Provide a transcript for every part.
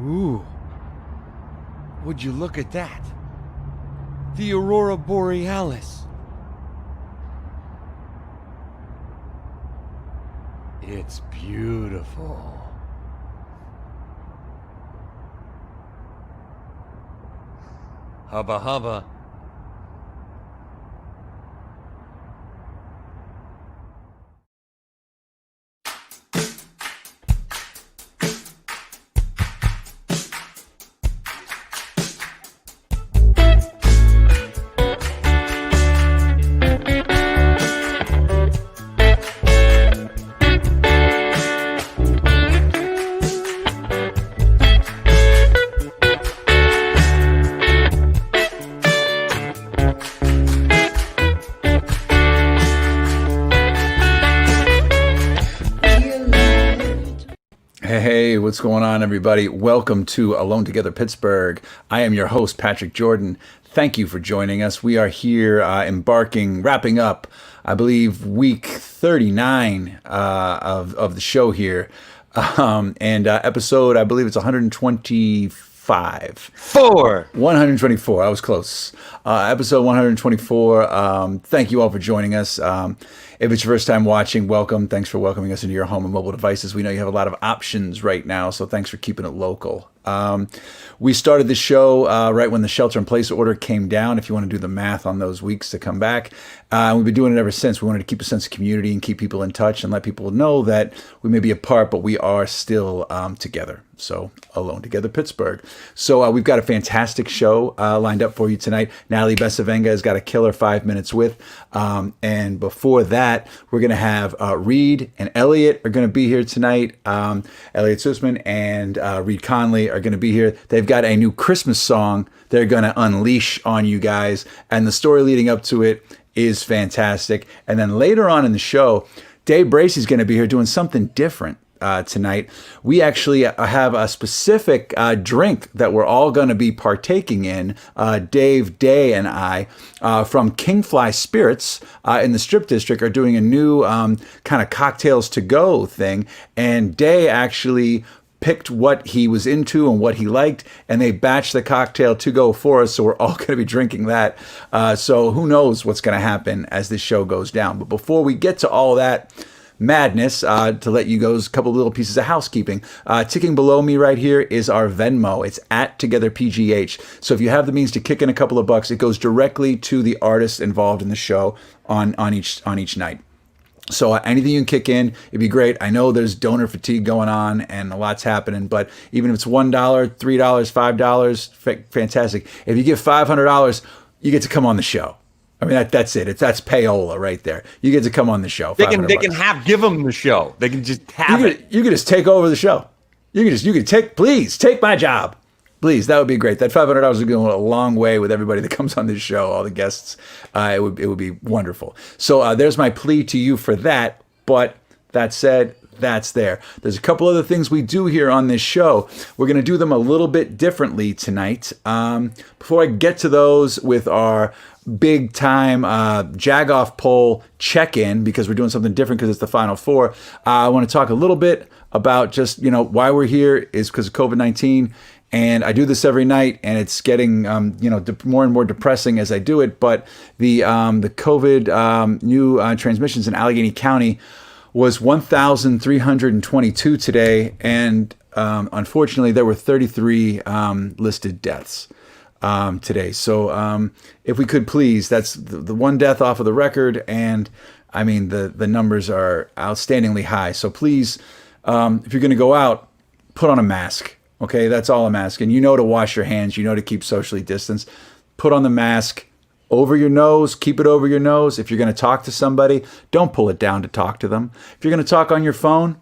Ooh. Would you look at that? The Aurora Borealis. It's beautiful. Hubba hubba. Hey, what's going on, everybody? Welcome to Alone Together Pittsburgh. I am your host, Patrick Jordan. Thank you for joining us. We are here wrapping up, I believe, week 39 of the show here. Episode, I believe it's 125. 124. I was close. Episode 124. Thank you all for joining us. If it's your first time watching, welcome. Thanks for welcoming us into your home and mobile devices. We know you have a lot of options right now, so thanks for keeping it local. We started the show right when the shelter-in-place order came down, if you want to do the math on those weeks to come back. We've been doing it ever since. We wanted to keep a sense of community and keep people in touch and let people know that we may be apart, but we are still together. So, Alone Together Pittsburgh. So we've got a fantastic show lined up for you tonight. Natalie Bencivenga has got a killer 5 minutes with. And before that, we're going to have Reed and Elliott are going to be here tonight. Elliott Sussman and Reed Connolly are going to be here. They've got a new Christmas song they're going to unleash on you guys. And the story leading up to it is fantastic. And then later on in the show, Dave Bracey's going to be here doing something different tonight. We actually have a specific drink that we're all going to be partaking in, Dave, Day, and I, from Kingfly Spirits in the Strip District, are doing a new kind of cocktails to go thing. And Day actually picked what he was into and what he liked, and they batched the cocktail to go for us, so we're all going to be drinking that. So who knows what's going to happen as this show goes down. But before we get to all that madness, to let you go, a couple of little pieces of housekeeping. Ticking below me right here is our Venmo. It's at TogetherPGH. So if you have the means to kick in a couple of bucks, it goes directly to the artists involved in the show on each night. So anything you can kick in, it'd be great. I know there's donor fatigue going on and a lot's happening, but even if it's $1, $3, $5, fantastic. If you give $500, you get to come on the show. I mean, that's it. That's payola right there. You get to come on the show. They can give them the show. They can just have it. You can just take over the show. You can take my job. Please, that would be great. That $500 would go a long way with everybody that comes on this show, all the guests. It would be wonderful. So there's my plea to you for that. But that said, that's there. There's a couple other things we do here on this show. We're going to do them a little bit differently tonight. Before I get to those with our big time Jagoff poll check-in, because we're doing something different because it's the Final Four, I want to talk a little bit about just, why we're here is because of COVID-19. And I do this every night, and it's getting, more and more depressing as I do it. But the COVID new transmissions in Allegheny County was 1,322 today, and unfortunately, there were 33 listed deaths today. So if we could please, that's the one death off of the record, and I mean the numbers are outstandingly high. So please, if you're going to go out, put on a mask. Okay, that's all I'm asking. You know to wash your hands. You know to keep socially distanced. Put on the mask over your nose. Keep it over your nose. If you're going to talk to somebody, don't pull it down to talk to them. If you're going to talk on your phone,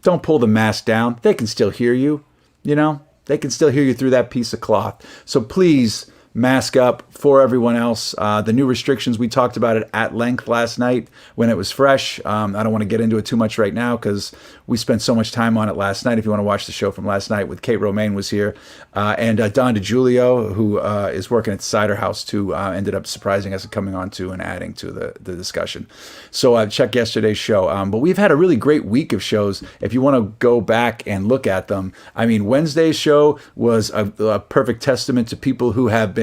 don't pull the mask down. They can still hear you. They can still hear you through that piece of cloth. So please mask up for everyone else. The new restrictions, we talked about it at length last night when it was fresh. I don't want to get into it too much right now because we spent so much time on it last night. If you want to watch the show from last night with Kate Romaine was here. And Don DiGiulio, who is working at Cider House too, ended up surprising us and coming on to and adding to the discussion. So check yesterday's show. But we've had a really great week of shows. If you want to go back and look at them, I mean, Wednesday's show was a perfect testament to people who have been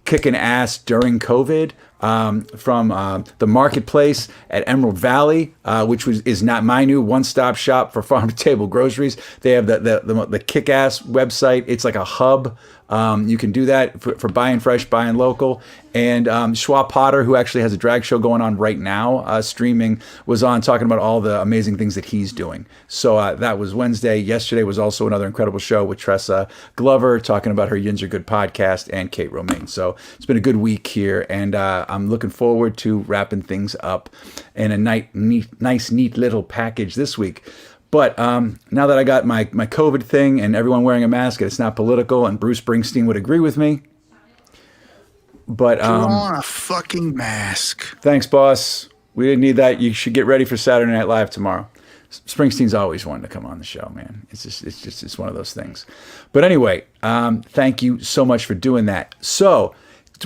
kicking ass during COVID, from the marketplace at Emerald Valley, which is not my new one-stop shop for farm-to-table groceries. They have the kick-ass website. It's like a hub. You can do that for buying fresh, buying local. And Schwa Potter, who actually has a drag show going on right now, streaming, was on talking about all the amazing things that he's doing. So that was Wednesday. Yesterday was also another incredible show with Tressa Glover talking about her Yins Are Good podcast and Kate Romaine. So it's been a good week here, and I'm looking forward to wrapping things up in a nice, neat little package this week. But now that I got my COVID thing and everyone wearing a mask, and it's not political, and Bruce Springsteen would agree with me. But put on a fucking mask. Thanks, boss. We didn't need that. You should get ready for Saturday Night Live tomorrow. Springsteen's always wanted to come on the show, man. It's one of those things. But anyway, thank you so much for doing that. So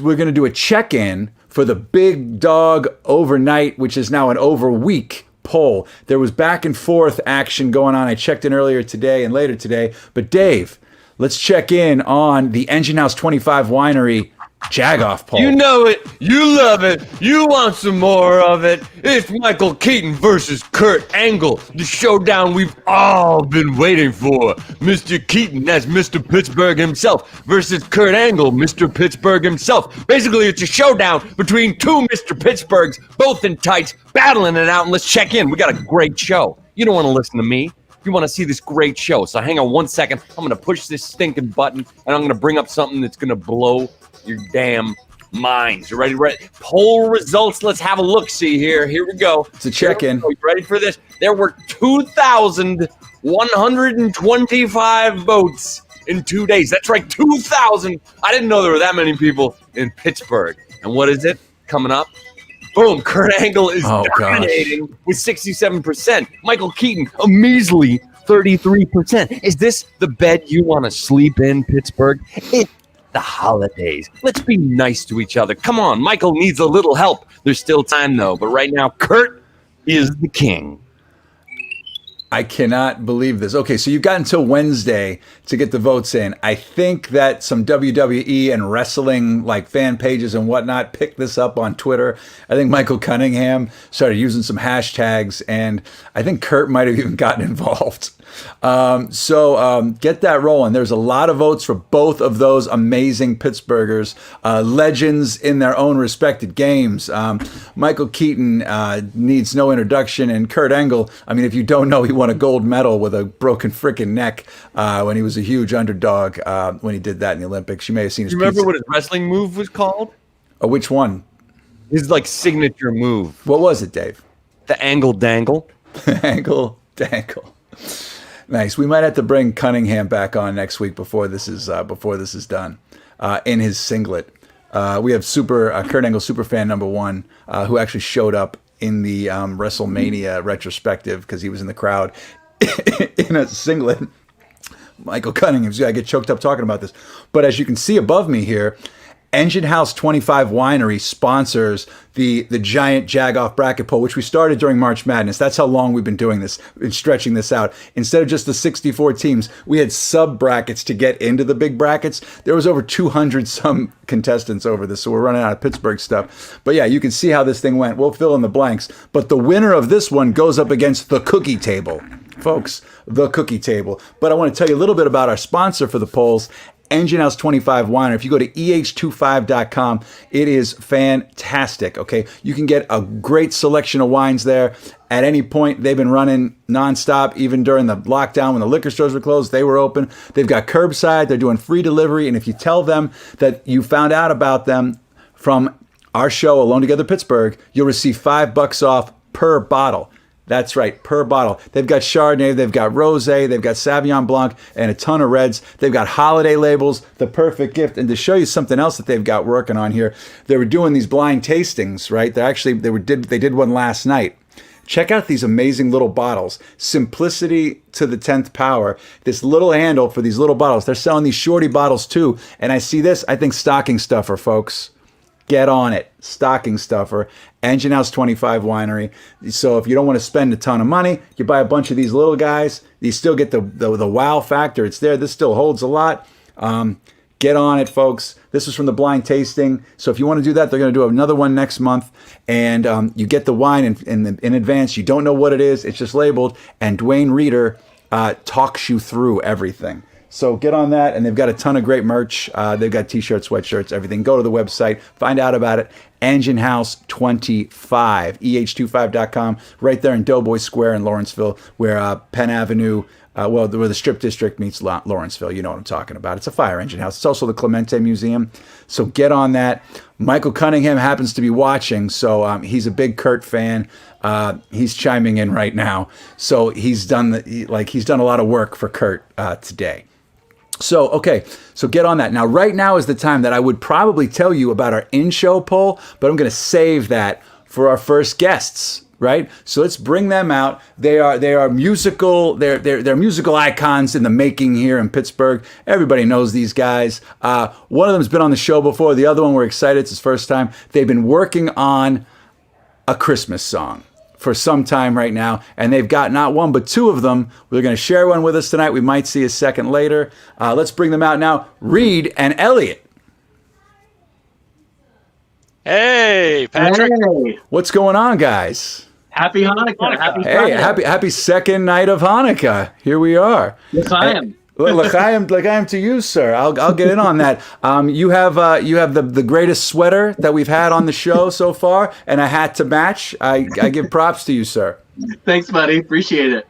we're going to do a check-in for the big dog overnight, which is now an over week poll. There was back and forth action going on. I checked in earlier today and later today. But Dave, let's check in on the Engine House 25 Winery Jagoff poll. You know it. You love it. You want some more of it. It's Michael Keaton versus Kurt Angle. The showdown we've all been waiting for. Mr. Keaton, that's Mr. Pittsburgh himself, versus Kurt Angle, Mr. Pittsburgh himself. Basically, it's a showdown between two Mr. Pittsburghs, both in tights, battling it out, and let's check in. We got a great show. You don't want to listen to me. You want to see this great show. So hang on 1 second. I'm going to push this stinking button, and I'm going to bring up something that's going to blow your damn minds. You ready? Poll results. Let's have a look-see here. Here we go. It's a check-in. You ready for this? There were 2,125 votes in 2 days. That's right, 2,000. I didn't know there were that many people in Pittsburgh. And what is it coming up? Boom. Kurt Angle is Oh, dominating with 67%. Michael Keaton, a measly 33%. Is this the bed you want to sleep in, Pittsburgh? It's the holidays. Let's be nice to each other. Come on. Michael needs a little help. There's still time, though. But right now, Kurt is the king. I cannot believe this. Okay, so you've got until Wednesday to get the votes in. I think that some WWE and wrestling like fan pages and whatnot picked this up on Twitter. I think Michael Cunningham started using some hashtags, and I think Kurt might have even gotten involved. So get that rolling. There's a lot of votes for both of those amazing Pittsburghers, legends in their own respected games. Michael Keaton needs no introduction, and Kurt Angle, I mean, if you don't know, he won a gold medal with a broken freaking neck when he was a huge underdog when he did that in the Olympics. You may have seen his Do you remember what his wrestling move was called? Oh, which one? His like signature move. What was it, Dave? The angle dangle. Angle dangle. Nice. We might have to bring Cunningham back on next week before this is done. In his singlet, we have Kurt Angle superfan number 1 who actually showed up in the WrestleMania retrospective because he was in the crowd in a singlet. Michael Cunningham. I get choked up talking about this, but as you can see above me here, Engine House 25 Winery sponsors the giant Jagoff bracket poll, which we started during March Madness. That's how long we've been doing this and stretching this out. Instead of just the 64 teams, we had sub brackets to get into the big brackets. There was over 200 some contestants over this, so we're running out of Pittsburgh stuff. But yeah, you can see how this thing went. We'll fill in the blanks. But the winner of this one goes up against the cookie table. Folks, the cookie table. But I want to tell you a little bit about our sponsor for the polls, Engine House 25 Winery. If you go to eh25.com, it is fantastic. Okay, you can get a great selection of wines there at any point. They've been running nonstop, even during the lockdown when the liquor stores were closed. They were open. They've got curbside. They're doing free delivery. And if you tell them that you found out about them from our show, Alone Together Pittsburgh, you'll receive $5 off per bottle. That's right, per bottle. They've got Chardonnay, they've got Rosé, they've got Sauvignon Blanc, and a ton of reds. They've got holiday labels, the perfect gift. And to show you something else that they've got working on here, they were doing these blind tastings, right? They did one last night. Check out these amazing little bottles. Simplicity to the 10th power. This little handle for these little bottles. They're selling these shorty bottles too. And I see this, I think stocking stuffer, folks. Get on it. Stocking stuffer. Engine House 25 Winery. So if you don't want to spend a ton of money, you buy a bunch of these little guys. You still get the wow factor. It's there. This still holds a lot. Get on it, folks. This was from the blind tasting. So if you want to do that, they're going to do another one next month. And you get the wine in advance. You don't know what it is. It's just labeled. And Dwayne Reeder talks you through everything. So get on that, and they've got a ton of great merch. They've got t-shirts, sweatshirts, everything. Go to the website, find out about it. Engine House 25, eh25.com, right there in Doughboy Square in Lawrenceville, where Penn Avenue, where the Strip District meets Lawrenceville. You know what I'm talking about. It's a fire engine house. It's also the Clemente Museum. So get on that. Michael Cunningham happens to be watching, so he's a big Kurt fan. He's chiming in right now. So he's done a lot of work for Kurt today. So, okay, so get on that. Now, right now is the time that I would probably tell you about our in-show poll, but I'm going to save that for our first guests, right? So let's bring them out. They are musical. They're musical icons in the making here in Pittsburgh. Everybody knows these guys. One of them's been on the show before. The other one, we're excited. It's his first time. They've been working on a Christmas song for some time right now, and they've got not one but two of them. They're going to share one with us tonight. We might see a second later. Let's bring them out now. Reed and Elliott. Hey, Patrick. Hey, What's going on, guys? happy Hanukkah. Happy Hey, Hanukkah. happy second night of Hanukkah. Here we are. Yes, I am. L'chaim to you, sir. I'll get in on that. You have the greatest sweater that we've had on the show so far, and a hat to match. I give props to you, sir. Thanks, buddy. Appreciate it.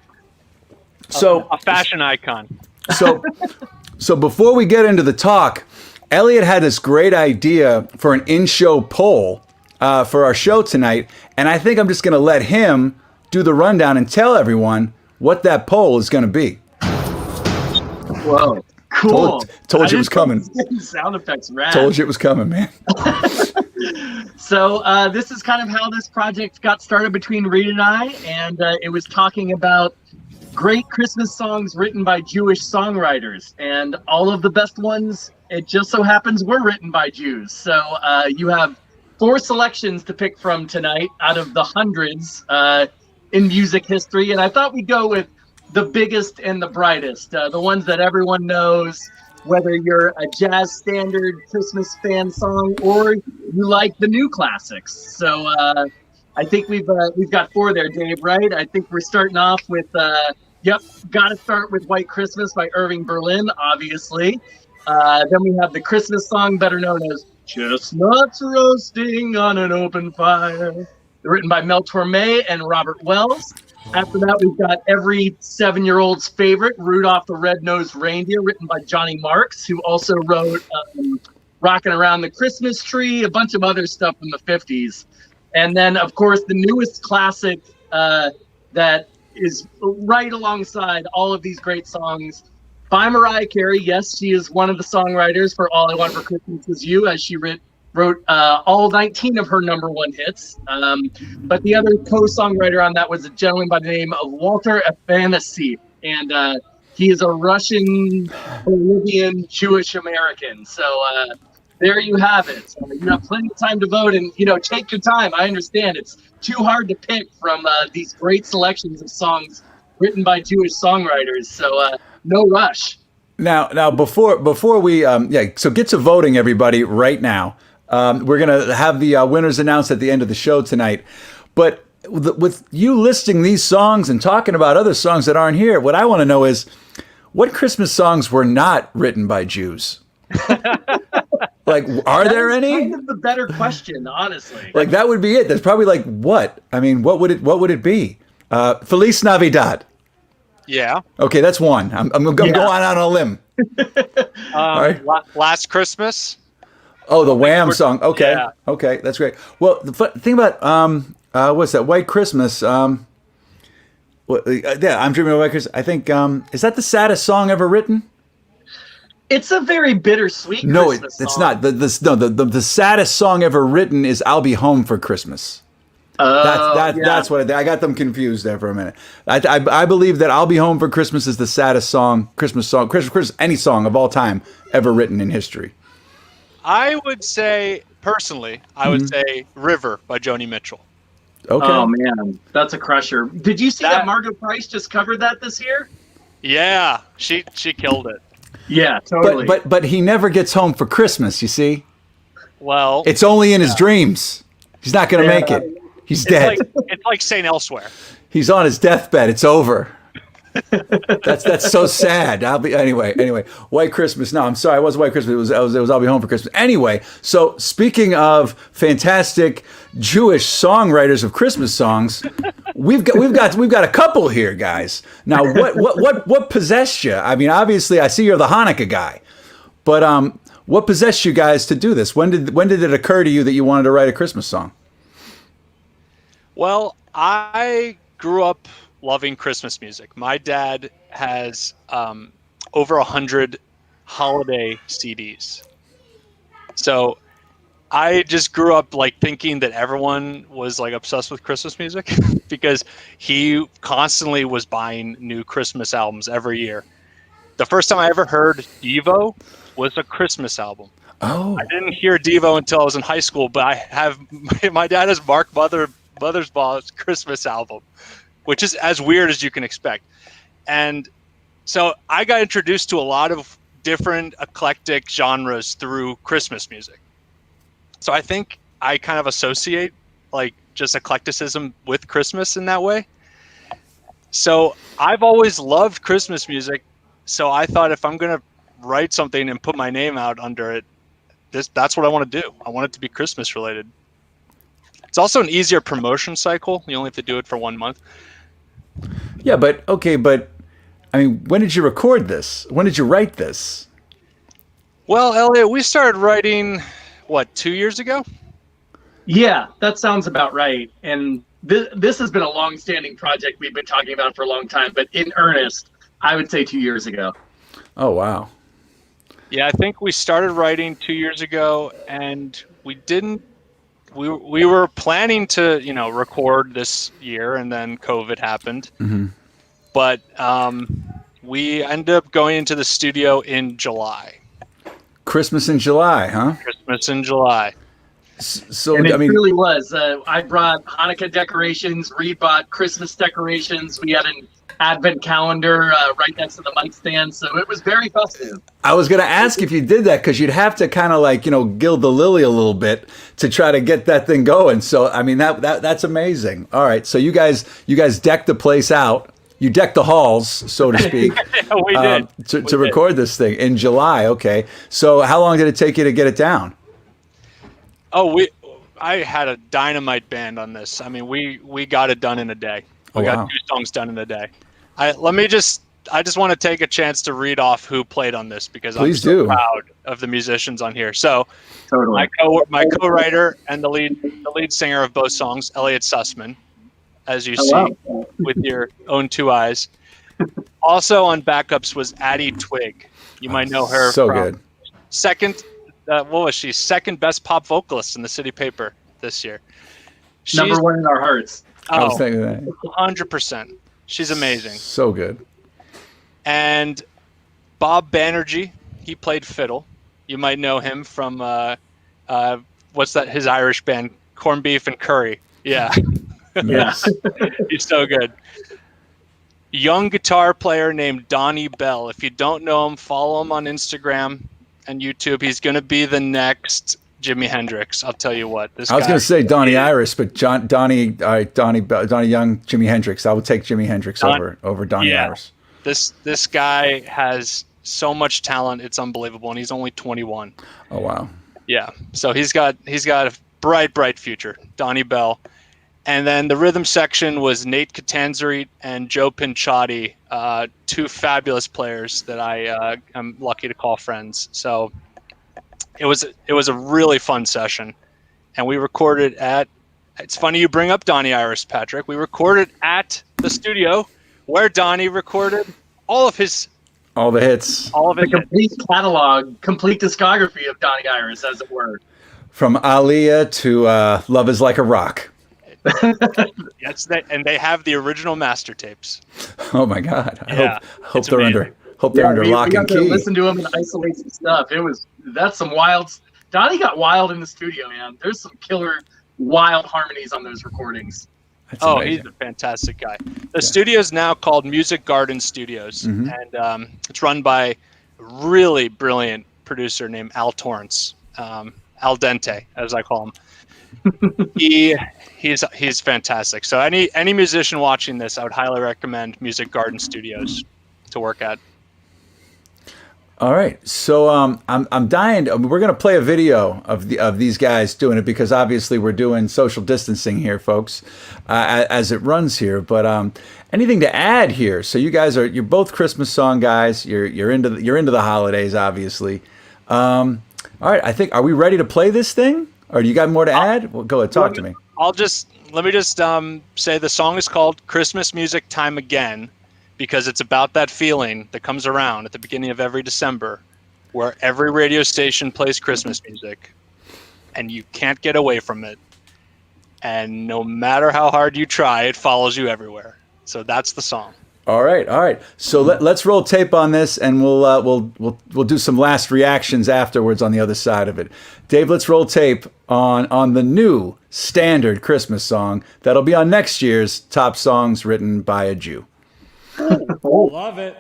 So A fashion icon. so before we get into the talk, Elliott had this great idea for an in-show poll for our show tonight, and I think I'm just going to let him do the rundown and tell everyone what that poll is going to be. Whoa, cool. Told you it was coming. Sound effects, rad. Told you it was coming, man. So this is kind of how this project got started between Reed and I, and it was talking about great Christmas songs written by Jewish songwriters, and all of the best ones, it just so happens, were written by Jews. So you have 4 selections to pick from tonight out of the hundreds in music history, and I thought we'd go with the biggest and the brightest, the ones that everyone knows, whether you're a jazz standard Christmas fan song or you like the new classics. So I think we've got 4 there, Dave, right? I think we're starting off with, gotta start with White Christmas by Irving Berlin, obviously. Then we have the Christmas song, better known as Chestnuts Roasting on an Open Fire, written by Mel Torme and Robert Wells. After that, we've got every 7-year-old's favorite, Rudolph the Red-Nosed Reindeer, written by Johnny Marks, who also wrote Rockin' Around the Christmas Tree, a bunch of other stuff from the 50s. And then, of course, the newest classic that is right alongside all of these great songs by Mariah Carey. Yes, she is one of the songwriters for All I Want for Christmas Is You, as she wrote all 19 of her #1 hits. But the other co-songwriter on that was a gentleman by the name of Walter Afanasieff, and he is a Russian, Bolivian, Jewish American. So there you have it. So you have plenty of time to vote, and take your time. I understand it's too hard to pick from these great selections of songs written by Jewish songwriters. So no rush. Now, before we, so get to voting, everybody, right now. We're going to have the winners announced at the end of the show tonight. But with you listing these songs and talking about other songs that aren't here, what I want to know is, what Christmas songs were not written by Jews? Like, are there any? That's kind of the better question, honestly. Like, that would be it. There's probably like, what? I mean, what would it be? Feliz Navidad. Yeah. Okay, that's one. I'm going to go on a limb. All right. Last Christmas. Oh, the Wham song. Okay. Yeah. Okay, that's great. Well, the thing about what's that? White Christmas. I'm Dreaming of White Christmas. I think is that the saddest song ever written? It's a very bittersweet Christmas song. It's not. The saddest song ever written is "I'll Be Home for Christmas." That's what I got them confused there for a minute. I believe that "I'll Be Home for Christmas" is the saddest Christmas song, any song of all time ever written in history. I would say, personally, say River by Joni Mitchell. Okay. Oh, man. That's a crusher. Did you see that Margot Price just covered that this year? Yeah. She killed it. Yeah, totally. But he never gets home for Christmas, you see? Well, it's only in his dreams. He's not going to make it. He's dead. It's like St. Elsewhere. He's on his deathbed. It's over. That's so sad. Anyway. White Christmas. No, I'm sorry. It wasn't White Christmas. It was I'll Be Home for Christmas. Anyway, so speaking of fantastic Jewish songwriters of Christmas songs, we've got a couple here, guys. Now, what possessed you? I mean, obviously, I see you're the Hanukkah guy, but what possessed you guys to do this? When did it occur to you that you wanted to write a Christmas song? Well, I grew up loving Christmas music. My dad has over 100 holiday CDs. So I just grew up like thinking that everyone was like obsessed with Christmas music because he constantly was buying new Christmas albums every year. The first time I ever heard Devo was a Christmas album. Oh. I didn't hear Devo until I was in high school, but my dad has Mark Mothersbaugh's Christmas album, which is as weird as you can expect. And so I got introduced to a lot of different eclectic genres through Christmas music. So I think I kind of associate like just eclecticism with Christmas in that way. So I've always loved Christmas music. So I thought if I'm going to write something and put my name out under it, that's what I want to do. I want it to be Christmas related. It's also an easier promotion cycle. You only have to do it for 1 month. Yeah, but I mean, when did you record this? When did you write this? Well, Elliott, we started writing, 2 years ago? Yeah, that sounds about right. And this has been a long-standing project we've been talking about for a long time, but in earnest, I would say 2 years ago. Oh, wow. Yeah, I think we started writing 2 years ago, and we didn't we were planning to, record this year, and then COVID happened. Mm-hmm. But we ended up going into the studio in July. Christmas in July, huh? Christmas in July. So And it I mean, really was. I brought Hanukkah decorations. Reed bought Christmas decorations. We had an advent calendar right next to the mic stand, so it was very festive. I was going to ask if you did that because you'd have to kind of like gild the lily a little bit to try to get that thing going. So I mean that's amazing. All right, so you guys decked the place out. You decked the halls, so to speak. We did to record this thing in July. Okay, so how long did it take you to get it down? Oh, I had a dynamite band on this. I mean, we got it done in a day. We got 2 songs done in a day. I just want to take a chance to read off who played on this because I'm so proud of the musicians on here. So, totally. my co-writer and the lead singer of both songs, Elliott Sussman, as you see with your own 2 eyes. Also on backups was Addie Twig. You might know her. So from good. Second, what was she? Second best pop vocalist in the City Paper this year. She's Number 1 in our hearts. I was thinking that. 100%. She's amazing. So good. And Bob Banerjee, he played fiddle. You might know him from what's that? His Irish band, Corned Beef and Curry. Yeah. Yes. He's so good. Young guitar player named Donnie Bell. If you don't know him, follow him on Instagram and YouTube. He's going to be the next Jimi Hendrix. I'll tell you what. I was going to say Donnie Iris, but Donnie Young, Jimi Hendrix. I would take Jimi Hendrix over Donnie Iris. This guy has so much talent. It's unbelievable, and he's only 21. Oh wow. Yeah. So he's got a bright future. Donnie Bell. And then the rhythm section was Nate Catanzari and Joe Pinchotti, 2 fabulous players that I'm lucky to call friends. So it was a really fun session, and we recorded at. It's funny you bring up Donnie Iris, Patrick. We recorded at the studio where Donnie recorded all the hits. The complete catalog, complete discography of Donnie Iris, as it were. From Aaliyah to Love Is Like a Rock. Yes, and they have the original master tapes. Oh my God! I hope they're amazing. under lock and key. Listen to him and isolate some stuff. That's some wild. Donnie got wild in the studio, man. There's some killer wild harmonies on those recordings. He's a fantastic guy. The studio is now called Music Garden Studios, and it's run by a really brilliant producer named Al Torrance, Al Dente, as I call him. He's fantastic. So any musician watching this, I would highly recommend Music Garden Studios to work at. All right, so I'm dying. We're gonna play a video of these guys doing it because obviously we're doing social distancing here, folks, as it runs here. But anything to add here? So you guys you're both Christmas song guys. You're into the holidays, obviously. All right, are we ready to play this thing, or do you got more to add? Well, go ahead, talk to me. Let me just say the song is called Christmas Music Time Again, because it's about that feeling that comes around at the beginning of every December where every radio station plays Christmas music and you can't get away from it. And no matter how hard you try, it follows you everywhere. So that's the song. All right. So let's roll tape on this, and we'll do some last reactions afterwards on the other side of it. Dave, let's roll tape on the new standard Christmas song that'll be on next year's Top Songs Written by a Jew. Love it.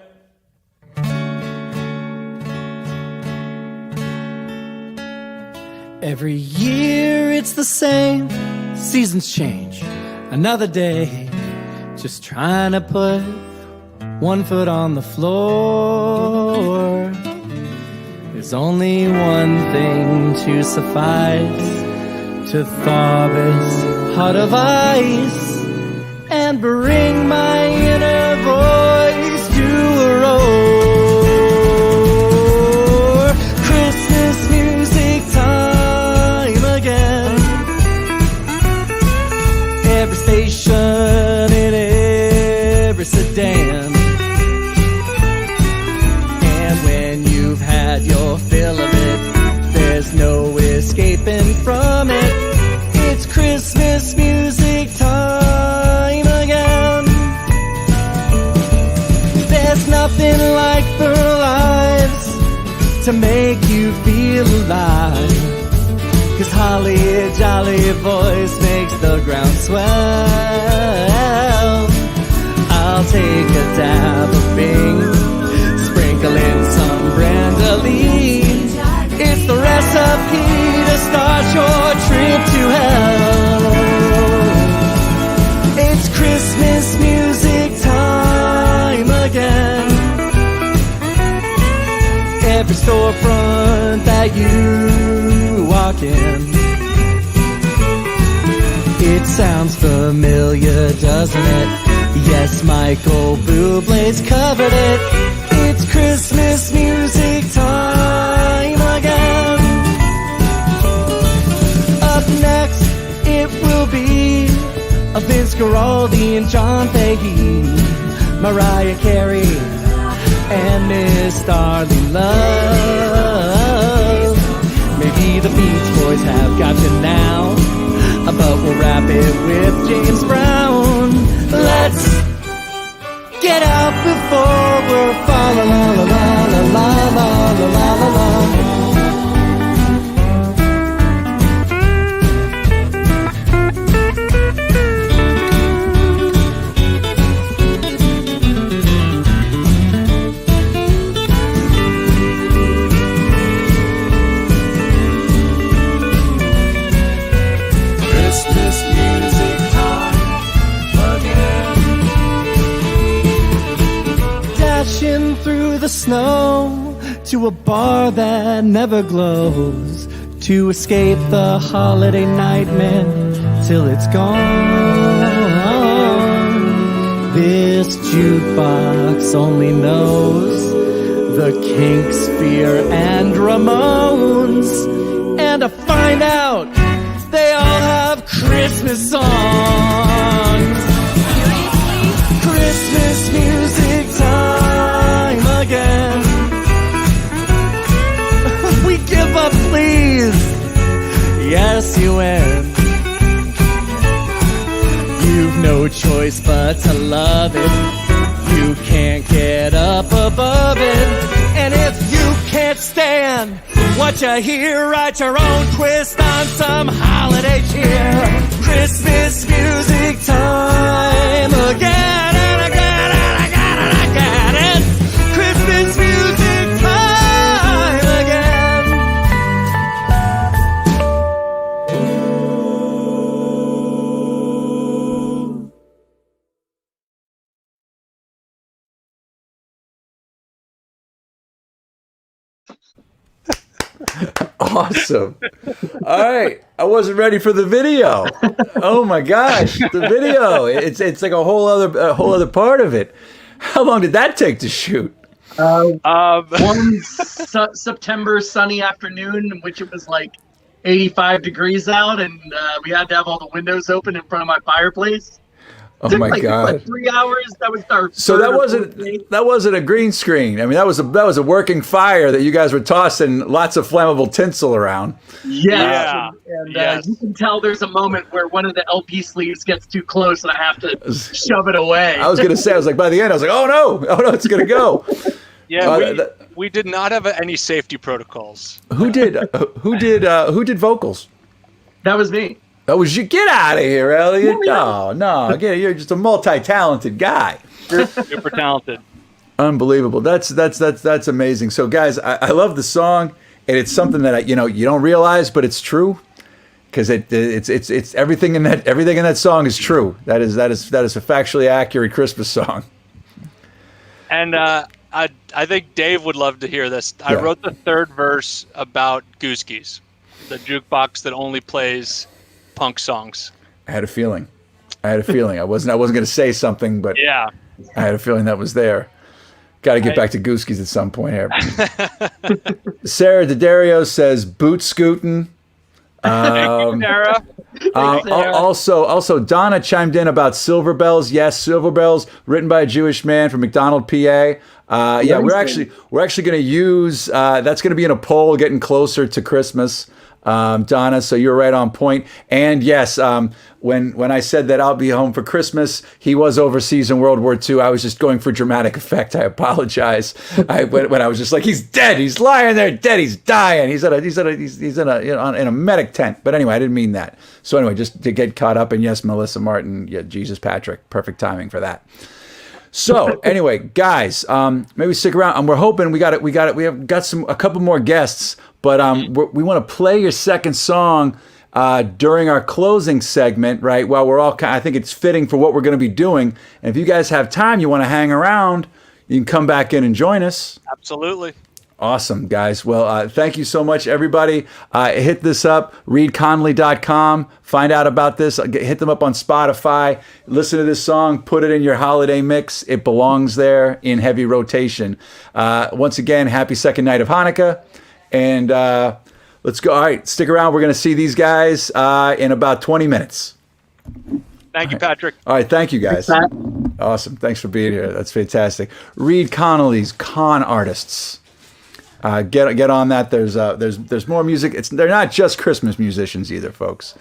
Every year it's the same, seasons change, another day, just trying to put one foot on the floor. There's only one thing to suffice to thaw this heart of ice and bring my inner voice to a roar. Christmas music time again. Every station in every sedan. And when you've had your fill of it, there's no escaping from it. nothing like their lives to make you feel alive. 'Cause holly, a jolly voice makes the ground swell. I'll take a dab of Bing, sprinkle in some Brandoline. It's the recipe to start your trip to hell. It's Christmas music time again. Every storefront that you walk in, it sounds familiar, doesn't it? Yes, Michael Bublé's covered it. It's Christmas music time again. Up next, it will be a Vince Guaraldi and John Fahey, Mariah Carey, and Miss Darlene Love. Maybe the Beach Boys have got you now, but we'll wrap it with James Brown. Let's get out before we're fa la la la la la la la la la la. Through the snow to a bar that never glows, to escape the holiday nightmare till it's gone. This jukebox only knows the Kinks, Fear, and Ramones, and to find out they all have Christmas songs. Christmas music time again. We give up, please. Yes, you win. You've no choice but to love it. You can't get up above it. And if you can't stand what you hear, write your own twist on some holiday cheer. Christmas music time again and again and again and again. It's Christmas music time again. Awesome. All right. I wasn't ready for the video. Oh my gosh. The video. It's like a whole other part of it. How long did that take to shoot? One September sunny afternoon in which it was like 85 degrees out, and we had to have all the windows open in front of my fireplace. Oh my God! Like 3 hours. That was our. So that wasn't a green screen. I mean, that was a working fire that you guys were tossing lots of flammable tinsel around. Yeah. And you can tell there's a moment where one of the LP sleeves gets too close, and I have to shove it away. I was gonna say, by the end, I was like, oh no, it's gonna go. Yeah, we did not have any safety protocols. Who did vocals? That was me. That was you. Get out of here, Elliott. No. You're just a multi-talented guy. Super talented. Unbelievable. That's amazing. So, guys, I love the song, and it's something that you don't realize, but it's true, because it's everything in that song is true. That is a factually accurate Christmas song. And I think Dave would love to hear this. I wrote the third verse about Gooskies, the jukebox that only plays punk songs. I had a feeling. I wasn't going to say something, but yeah, I had a feeling that was there. Got to get back to Gooskies at some point here. Sarah D'Addario says boot scootin'. Thank you, Sarah. Also, Donna chimed in about Silver Bells. Yes, Silver Bells, written by a Jewish man from McDonald, PA. We're actually going to use that's going to be in a poll getting closer to Christmas. Donna. So you're right on point. And yes, when I said that I'll be home for Christmas, he was overseas in World War II. I was just going for dramatic effect. I apologize. When I was just like, he's dead. He's lying there dead. He's dying. He's in a medic tent. But anyway, I didn't mean that. So anyway, just to get caught up. And yes, Melissa Martin. Yeah, Jesus Patrick. Perfect timing for that. So anyway, guys, maybe stick around. We're hoping we have got a couple more guests, but we want to play your second song during our closing segment, right? While we're all, I think it's fitting for what we're going to be doing. And if you guys have time, you want to hang around, you can come back in and join us. Absolutely. Awesome, guys. Well, thank you so much, everybody. Hit this up, readconnolly.com. Find out about this. Hit them up on Spotify. Listen to this song. Put it in your holiday mix. It belongs there in heavy rotation. Once again, happy second night of Hanukkah. And let's go. All right, stick around. We're going to see these guys in about 20 minutes. Thank you, Patrick. All right, thank you, guys. Thanks, Awesome. Thanks for being here. That's fantastic. Read Connolly's Con Artists. Get on that. There's more music. They're not just Christmas musicians either, folks.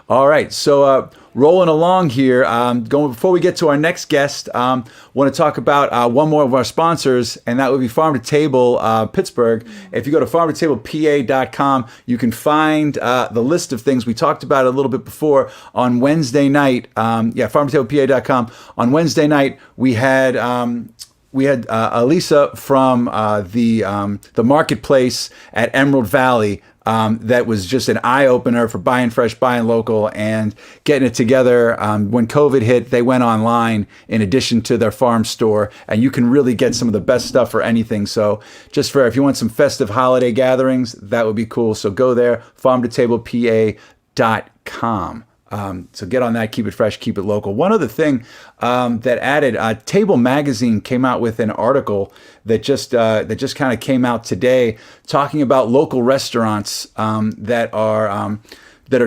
All right, so rolling along here. Before we get to our next guest, want to talk about one more of our sponsors, and that would be Farm to Table Pittsburgh. If you go to farmtotablepa.com, you can find the list of things we talked about a little bit before on Wednesday night. Farmtotablepa.com. On Wednesday night, we had Elise from the marketplace at Emerald Valley. That was just an eye-opener for buying fresh, buying local, and getting it together. When COVID hit, they went online in addition to their farm store, and you can really get some of the best stuff for anything. So just for if you want some festive holiday gatherings, that would be cool. So go there, farmtotablepa.com. So get on that, keep it fresh, keep it local. One other thing that added, Table Magazine came out with an article that just kind of came out today, talking about local restaurants that are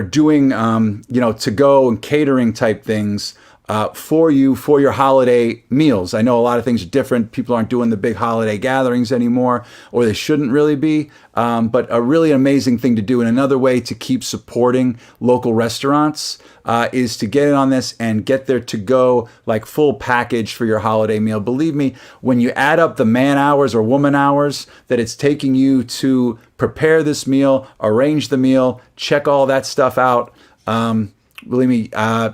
doing to go and catering type things for your holiday meals. I know a lot of things are different. People aren't doing the big holiday gatherings anymore, or they shouldn't really be. But a really amazing thing to do. And another way to keep supporting local restaurants is to get in on this and get their to-go, like, full package for your holiday meal. Believe me, when you add up the man hours or woman hours that it's taking you to prepare this meal, arrange the meal, check all that stuff out, believe me,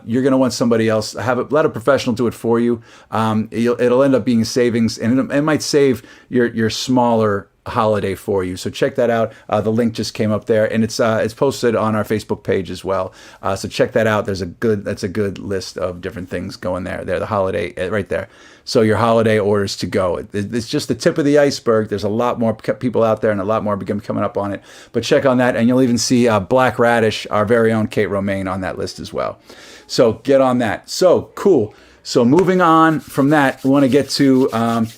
you're going to want somebody else. Let a professional do it for you. It'll end up being a savings, and it might save your smaller holiday for you. So check that out. The link just came up there, and it's posted on our Facebook page as well. So check that out. That's a good list of different things going there. The holiday right there. So your holiday orders to go. It's just the tip of the iceberg. There's a lot more people out there, and a lot more coming up on it. But check on that, and you'll even see Black Radish, our very own Kate Romaine, on that list as well. So get on that. So cool. So moving on from that, we want to get to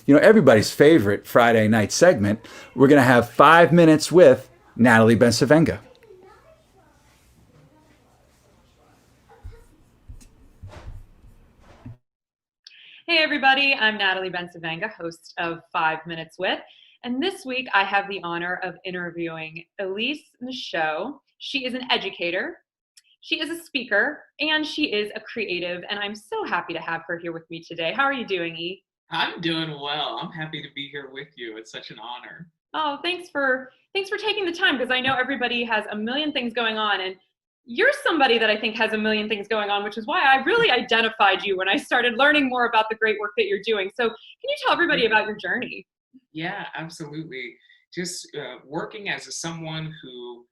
everybody's favorite Friday night segment. We're going to have 5 minutes with Natalie Bencivenga. Hey everybody, I'm Natalie Bencivenga, host of 5 Minutes With, and this week I have the honor of interviewing Elise Michaux. She is an educator, she is a speaker, and she is a creative, and I'm so happy to have her here with me today. How are you doing, E? I'm doing well. I'm happy to be here with you. It's such an honor. Oh, thanks for taking the time, because I know everybody has a million things going on, and you're somebody that I think has a million things going on, which is why I really identified you when I started learning more about the great work that you're doing. So can you tell everybody about your journey? Yeah, absolutely. Just working as someone who,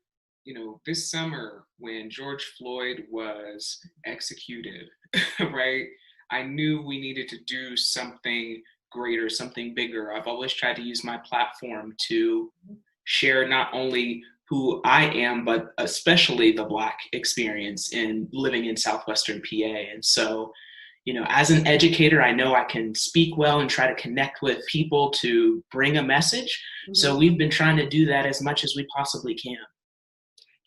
this summer when George Floyd was executed, right? I knew we needed to do something greater, something bigger. I've always tried to use my platform to share not only who I am, but especially the Black experience in living in Southwestern PA. And so, as an educator, I know I can speak well and try to connect with people to bring a message. Mm-hmm. So we've been trying to do that as much as we possibly can.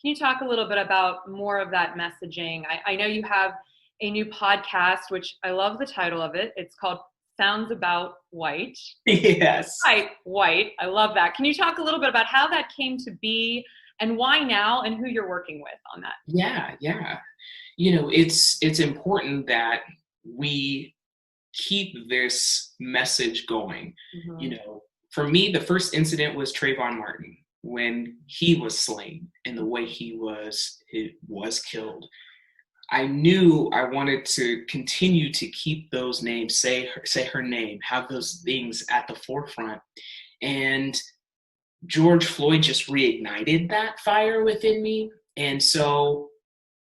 Can you talk a little bit about more of that messaging? I know you have a new podcast, which I love the title of it. It's called Sounds About White. Yes. Right, white. I love that. Can you talk a little bit about how that came to be, and why now, and who you're working with on that. Yeah. You know, it's important that we keep this message going. Mm-hmm. You know, for me, the first incident was Trayvon Martin, when he was slain and the way he was killed. I knew I wanted to continue to keep those names, say her name, have those things at the forefront. And George Floyd just reignited that fire within me. And so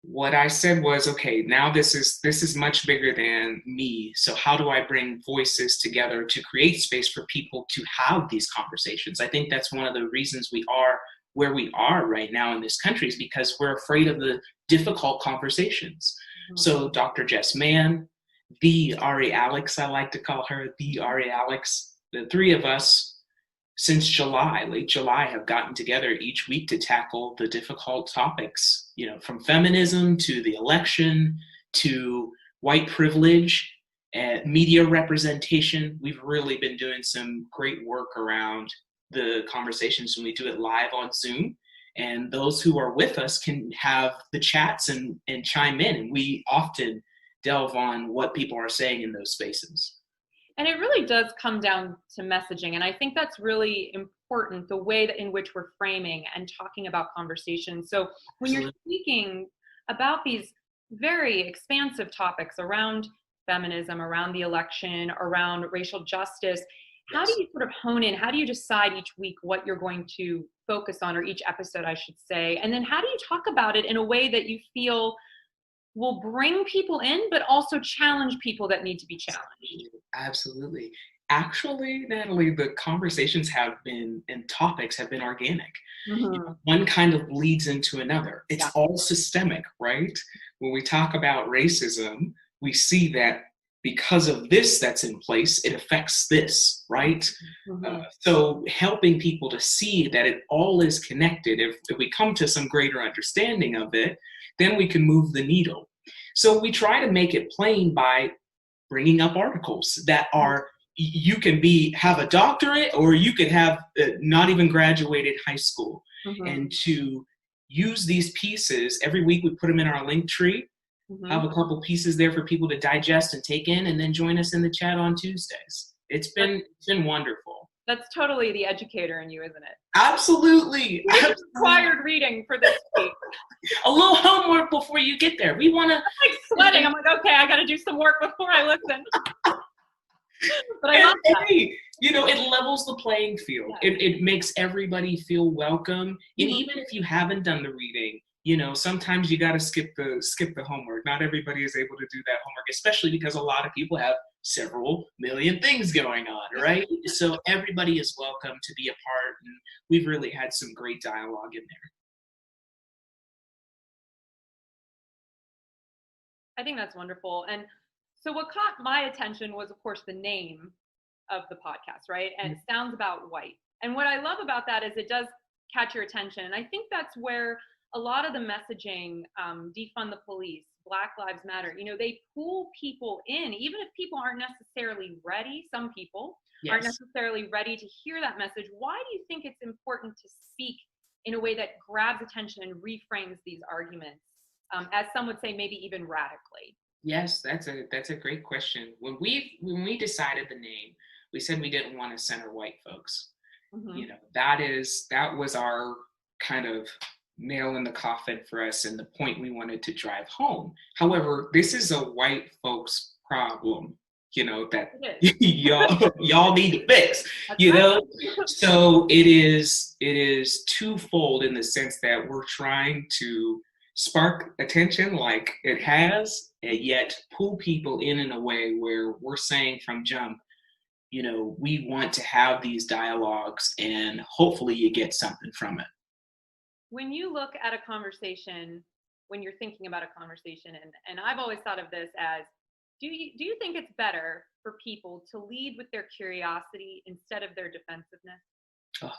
what I said was, okay, now this is much bigger than me. So how do I bring voices together to create space for people to have these conversations? I think that's one of the reasons we are where we are right now in this country, is because we're afraid of the difficult conversations. Mm-hmm. So Dr. Jess Mann, the Ari Alex, I like to call her, the Ari Alex, the three of us since July, late July, have gotten together each week to tackle the difficult topics, you know, from feminism to the election to white privilege and media representation. We've really been doing some great work around the conversations, and we do it live on Zoom. And those who are with us can have the chats and chime in. And we often delve on what people are saying in those spaces. And it really does come down to messaging. And I think that's really important, the way that in which we're framing and talking about conversations. So when you're speaking about these very expansive topics around feminism, around the election, around racial justice, how do you sort of hone in? How do you decide each week what you're going to focus on, or each episode, I should say? And then how do you talk about it in a way that you feel will bring people in, but also challenge people that need to be challenged? Absolutely. Actually, Natalie, the conversations have been, and topics have been organic. Mm-hmm. You know, one kind of leads into another. It's all systemic, right? When we talk about racism, we see that because of this that's in place, it affects this, right? Mm-hmm. So helping people to see that it all is connected, if we come to some greater understanding of it, then we can move the needle. So we try to make it plain by bringing up articles that are, you can have a doctorate, or you could have not even graduated high school. Mm-hmm. And to use these pieces, every week we put them in our link tree, have a couple pieces there for people to digest and take in, and then join us in the chat on Tuesdays. It's been wonderful. That's totally the educator in you, isn't it? Absolutely. Required reading for this week. A little homework before you get there. We want to. I'm like sweating. I'm like, okay, I got to do some work before I listen. But I love that. Hey, you know, it levels the playing field. Yeah. It makes everybody feel welcome. And even if you haven't done the reading, you know, sometimes you got to skip the homework. Not everybody is able to do that homework, especially because a lot of people have several million things going on, right? So everybody is welcome to be a part, and we've really had some great dialogue in there. I think that's wonderful. And so what caught my attention was, of course, the name of the podcast, right? And it sounds about white. And what I love about that is it does catch your attention. And I think that's where a lot of the messaging, defund the police, Black Lives Matter, you know, they pull people in, even if people aren't necessarily ready. Some people aren't necessarily ready to hear that message. Why do you think it's important to speak in a way that grabs attention and reframes these arguments, as some would say, maybe even radically? Yes, that's a great question. When we decided the name, we said we didn't want to center white folks. Mm-hmm. You know, that was our kind of nail in the coffin for us, and the point we wanted to drive home. However, this is a white folks problem, you know, that y'all need to fix. That's you know, so it is twofold in the sense that we're trying to spark attention like it has, and yet pull people in a way where we're saying from jump, you know, we want to have these dialogues, and hopefully you get something from it. When you look at a conversation, when you're thinking about a conversation, and I've always thought of this as, do you think it's better for people to lead with their curiosity instead of their defensiveness? Oh,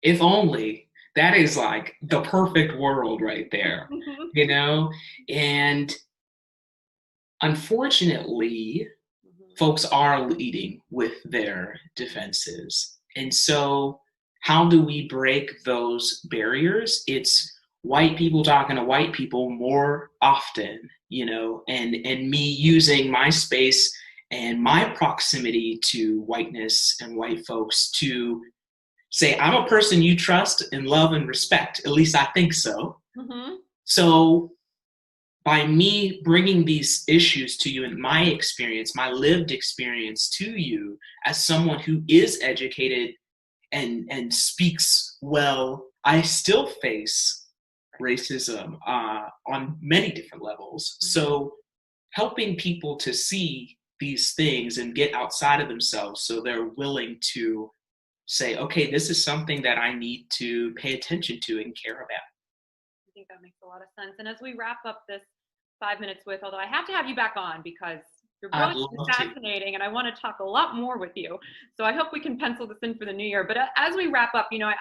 if only. That is like the perfect world right there, you know? And unfortunately, folks are leading with their defenses. And so how do we break those barriers? It's white people talking to white people more often, you know, and me using my space and my proximity to whiteness and white folks to say, I'm a person you trust and love and respect. At least I think so. Mm-hmm. So by me bringing these issues to you and my experience, my lived experience to you as someone who is educated and speaks well, I still face racism on many different levels. So helping people to see these things and get outside of themselves so they're willing to say, okay, this is something that I need to pay attention to and care about. I think that makes a lot of sense. And as we wrap up this 5 minutes with, although I have to have you back on because your I'd book love is to. fascinating and I want to talk a lot more with you. So I hope we can pencil this in for the new year. But as we wrap up, you know,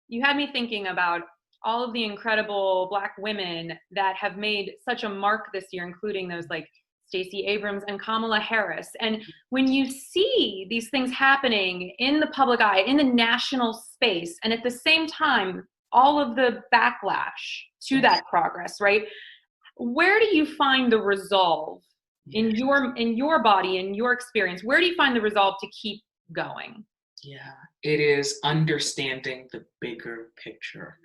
you had me thinking about all of the incredible Black women that have made such a mark this year, including those like Stacey Abrams and Kamala Harris. And when you see these things happening in the public eye, in the national space, and at the same time, all of the backlash to that progress, right? Where do you find the resolve in your body, in your experience? Where do you find the resolve to keep going? Yeah, it is understanding the bigger picture.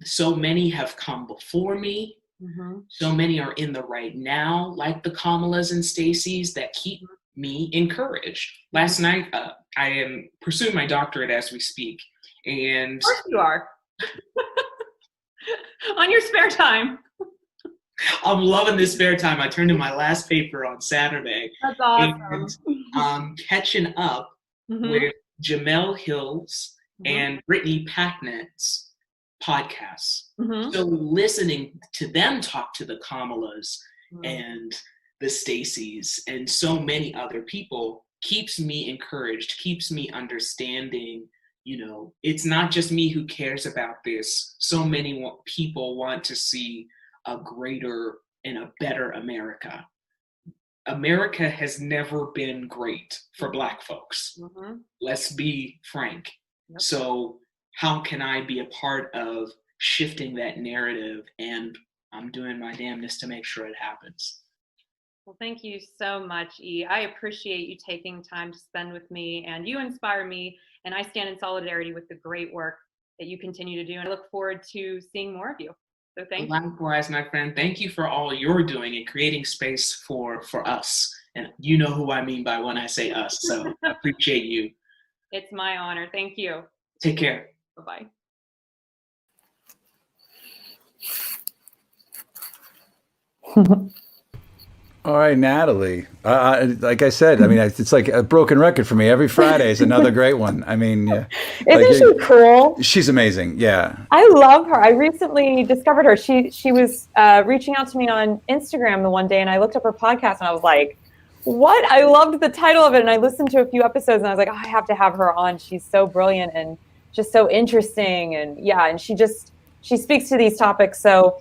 So many have come before me. Mm-hmm. So many are in the right now, like the Kamalas and Stacey's, that keep me encouraged. Last night, I am pursuing my doctorate as we speak. And of course you are. On your spare time. I'm loving this spare time. I turned in my last paper on Saturday. That's awesome. And catching up with Jamel Hill's and Brittany Packnett's podcasts. So listening to them talk to the Kamalas and the Stacey's and so many other people keeps me encouraged, keeps me understanding, you know, it's not just me who cares about this. So many people want to see a greater and a better America. America has never been great for Black folks. Let's be frank. So how can I be a part of shifting that narrative? And I'm doing my damnedest to make sure it happens. Well, thank you so much, E. I appreciate you taking time to spend with me, and you inspire me, and I stand in solidarity with the great work that you continue to do, and I look forward to seeing more of you. So thank you. Likewise, my friend. Thank you for all you're doing and creating space for us. And you know who I mean by when I say us, so I appreciate you. It's my honor. Thank you. Take care. Bye-bye. All right, Natalie. Like I said, I mean, it's like a broken record for me. Every Friday is another great one. I mean, isn't she cool? She's amazing. Yeah. I love her. I recently discovered her. She was reaching out to me on Instagram the one day, and I looked up her podcast, and I was like, "What?" I loved the title of it, and I listened to a few episodes, and I was like, oh, "I have to have her on. She's so brilliant and just so interesting." And yeah, and she speaks to these topics so.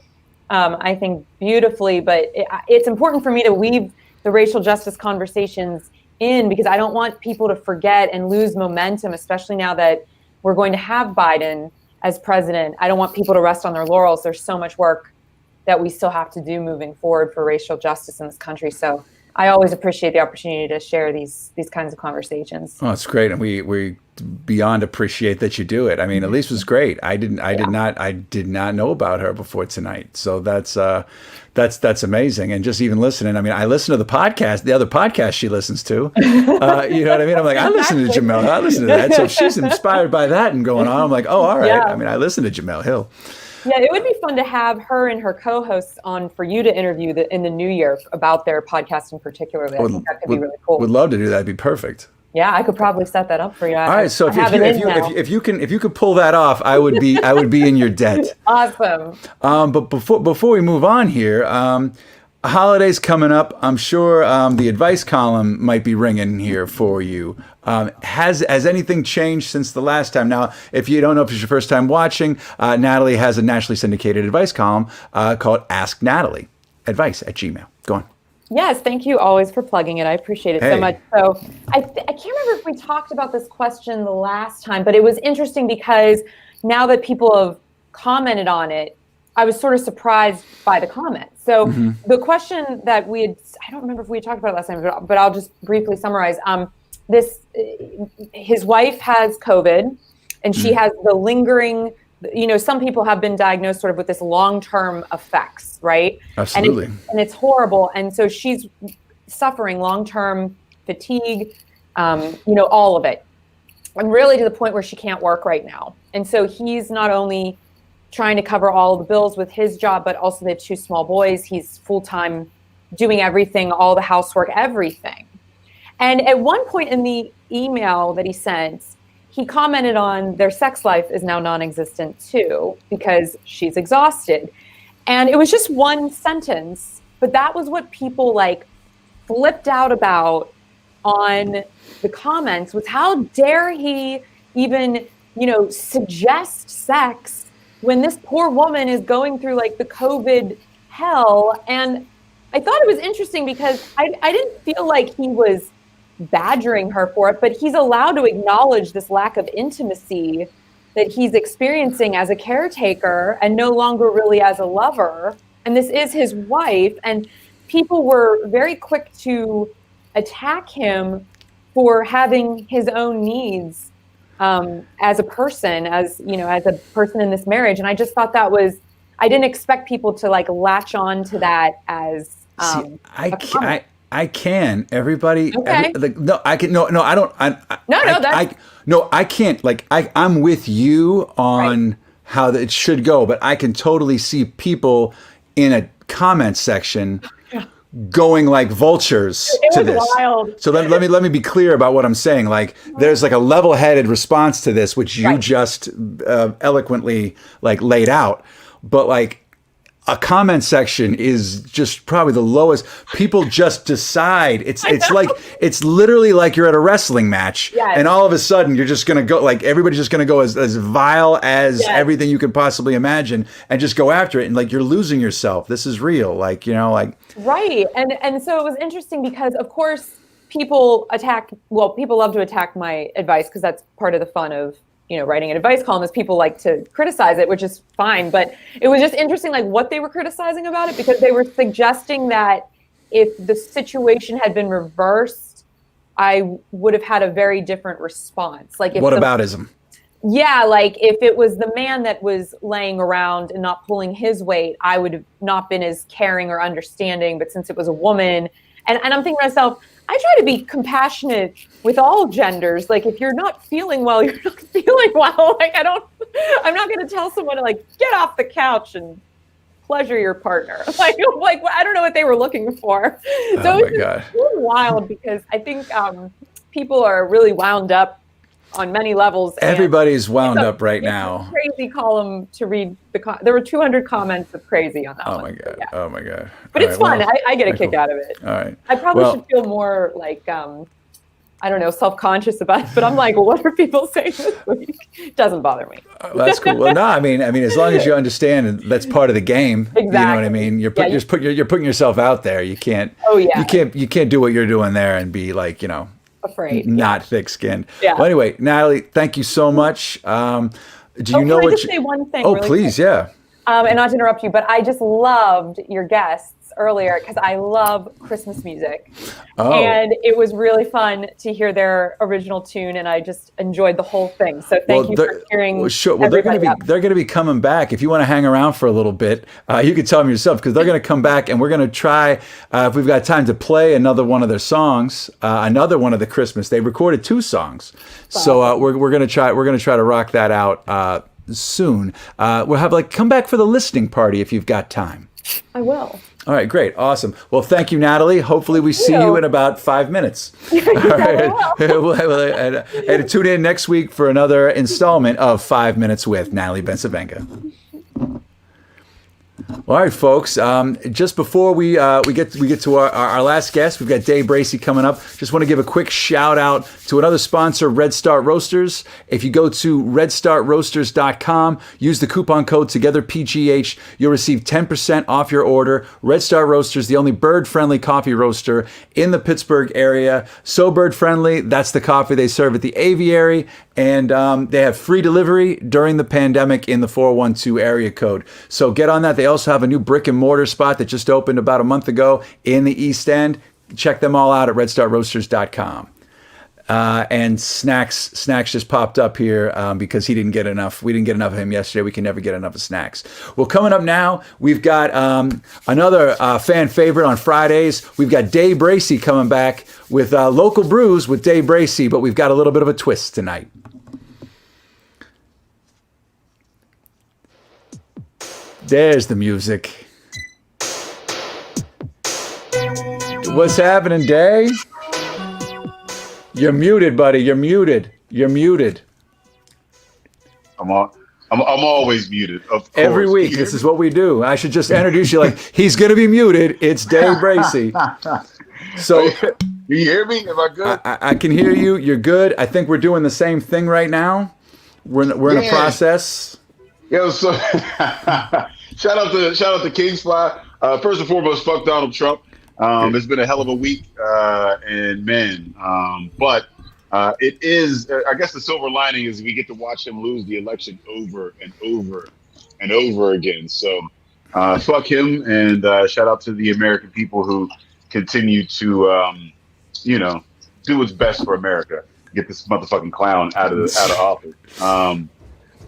I think beautifully, but it's important for me to weave the racial justice conversations in because I don't want people to forget and lose momentum, especially now that we're going to have Biden as president. I don't want people to rest on their laurels. There's so much work that we still have to do moving forward for racial justice in this country. So I always appreciate the opportunity to share these kinds of conversations. Oh, it's great, and we beyond appreciate that you do it. I mean, Elise was great. I did not know about her before tonight. So that's amazing. And just even listening, I mean, I listen to the other podcast she listens to. You know what I mean? I'm like, I listen to Jamel. I listen to that. So if she's inspired by that and going on, I'm like, oh, all right. Yeah. I mean, I listen to Jamel Hill. Yeah, it would be fun to have her and her co-hosts on for you to interview in the new year about their podcast in particular. I think that could be really cool. Would love to do that. It'd be perfect. Yeah, I could probably set that up for you. All right, so if you could pull that off, I would be in your debt. Awesome. But before we move on here, holidays coming up. I'm sure the advice column might be ringing here for you. Has anything changed since the last time? Now, if you don't know if it's your first time watching, Natalie has a nationally syndicated advice column called Ask Natalie, advice@gmail.com. Go on. Yes, thank you always for plugging it. I appreciate it so much. So I can't remember if we talked about this question the last time, but it was interesting because now that people have commented on it, I was sort of surprised by the comments. So the question that we had, I don't remember if we talked about it last time, but I'll just briefly summarize. His wife has COVID, and she has the lingering, some people have been diagnosed sort of with this long-term effects, right? Absolutely. And it's horrible. And so she's suffering long-term fatigue, all of it. And really to the point where she can't work right now. And so he's not only trying to cover all the bills with his job, but also they have 2 small boys. He's full-time doing everything, all the housework, everything. And at one point in the email that he sent, he commented on their sex life is now non-existent too, because she's exhausted. And it was just one sentence, but that was what people flipped out about on the comments, was how dare he even, suggest sex when this poor woman is going through the COVID hell. And I thought it was interesting because I didn't feel like he was badgering her for it, but he's allowed to acknowledge this lack of intimacy that he's experiencing as a caretaker and no longer really as a lover. And this is his wife. And people were very quick to attack him for having his own needs as a person, as a person in this marriage. And I just thought I didn't expect people to latch on to that as I can. Everybody. Okay. I can. No, I don't. I can't. I'm with you on how it should go, but I can totally see people in a comment section going like vultures to this. Wild. So let me be clear about what I'm saying. There's a level-headed response to this, which you just eloquently laid out, but a comment section is just probably the lowest. People just decide. It's literally like you're at a wrestling match, and all of a sudden you're just gonna go everybody's just gonna go as vile as everything you could possibly imagine, and just go after it, and you're losing yourself. This is real, right. And so it was interesting because of course people love to attack my advice because that's part of the fun of writing an advice column, is people like to criticize it, which is fine. But it was just interesting, what they were criticizing about it, because they were suggesting that if the situation had been reversed, I would have had a very different response. Whataboutism? Yeah, if it was the man that was laying around and not pulling his weight, I would have not been as caring or understanding. But since it was a woman, and I'm thinking to myself, I try to be compassionate with all genders. If you're not feeling well, you're not feeling well. I'm not going to tell someone to get off the couch and pleasure your partner. I don't know what they were looking for. So it's so wild because I think people are really wound up on many levels. Everybody's wound up right now. Crazy column to read. There were 200 comments of crazy on that one. My God. Yeah. Oh my God. But it's fun. I get a kick out of it. All right. I probably should feel more I don't know, self-conscious about it, but I'm what are people saying this week? It doesn't bother me. That's cool. Well, no, I mean, as long as you understand that's part of the game. Exactly. You know what I mean? You're putting yourself out there. You can't. Oh yeah. You can't do what you're doing there and be afraid, not thick-skinned. Yeah. Well, anyway, Natalie, thank you so much. Do you know what? Say one thing? Oh, really please, quick? Yeah. And not to interrupt you, but I just loved your guests earlier because I love Christmas music. Oh. And it was really fun to hear their original tune, and I just enjoyed the whole thing. So thank you for hearing. Well, sure. Well, they're going to be coming back. If you want to hang around for a little bit, you can tell them yourself, because they're going to come back, and we're going to try, if we've got time, to play another one of their songs, another one of the Christmas. They recorded 2 songs, so we're going to try. We're going to try to rock that out soon. We'll have come back for the listening party if you've got time. I will. All right, great. Awesome. Well, thank you, Natalie. Hopefully we see you in about 5 minutes. All right. And tune in next week for another installment of 5 Minutes with Natalie Bencivenga. All right, folks. Just before we get to our last guest, we've got Dave Bracey coming up. Just want to give a quick shout out to another sponsor, Red Start Roasters. If you go to redstartroasters.com, use the coupon code TOGETHERPGH, you'll receive 10% off your order. Red Start Roasters, the only bird-friendly coffee roaster in the Pittsburgh area. So bird-friendly, that's the coffee they serve at the aviary. And they have free delivery during the pandemic in the 412 area code. So get on that. They also have a new brick and mortar spot that just opened about a month ago in the East End. Check them all out at redstartroasters.com. And Snacks just popped up here because he didn't get enough. We didn't get enough of him yesterday. We can never get enough of Snacks. Well, coming up now, we've got another fan favorite on Fridays. We've got Dave Bracey coming back with Local Brews with Dave Bracey, but we've got a little bit of a twist tonight. There's the music. What's happening, Dave? You're muted, buddy. You're muted. I'm always muted. Of course. Every week, this is what we do. I should just introduce you like he's going to be muted. It's Dave Bracey. So, you hear me? Am I good? I can hear you. You're good. I think we're doing the same thing right now. We're in a process. Yo, so shout out to Kingsfly. First and foremost, fuck Donald Trump. It's been a hell of a week, and man, but it is. I guess the silver lining is we get to watch him lose the election over and over and over again. So fuck him, and shout out to the American people who continue to, do what's best for America. Get this motherfucking clown out of office.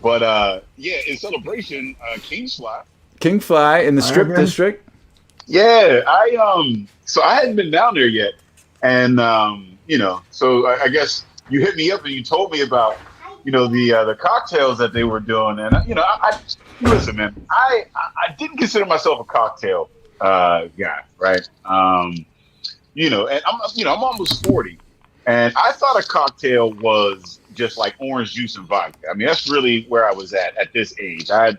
But in celebration, Kingfly in the Strip District. Yeah, so I hadn't been down there yet, and so I guess you hit me up and you told me about the cocktails that they were doing, and I listen, man, I didn't consider myself a cocktail guy, right? And I'm almost 40, and I thought a cocktail was just like orange juice and vodka. I mean, that's really where I was at this age. I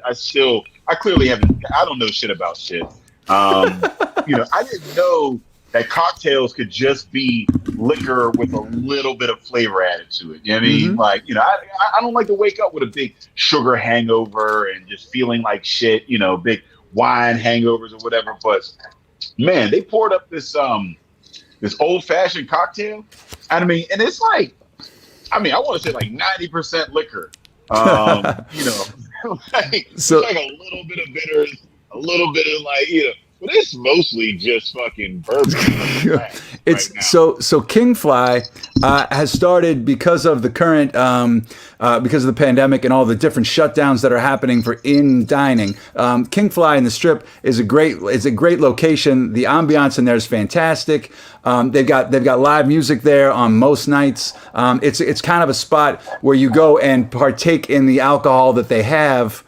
clearly I don't know shit about shit. I didn't know that cocktails could just be liquor with a little bit of flavor added to it. You know what I mean? Like, I don't like to wake up with a big sugar hangover and just feeling like shit, big wine hangovers or whatever. But man, they poured up this old fashioned cocktail. And it's like, I want to say like 90% liquor. It's like a little bit of bitters, a little bit of but it's mostly just fucking bourbon. So Kingfly has started because of the current because of the pandemic and all the different shutdowns that are happening for in dining. Kingfly in the Strip is a great location. The ambiance in there is fantastic. They've got live music there on most nights. It's kind of a spot where you go and partake in the alcohol that they have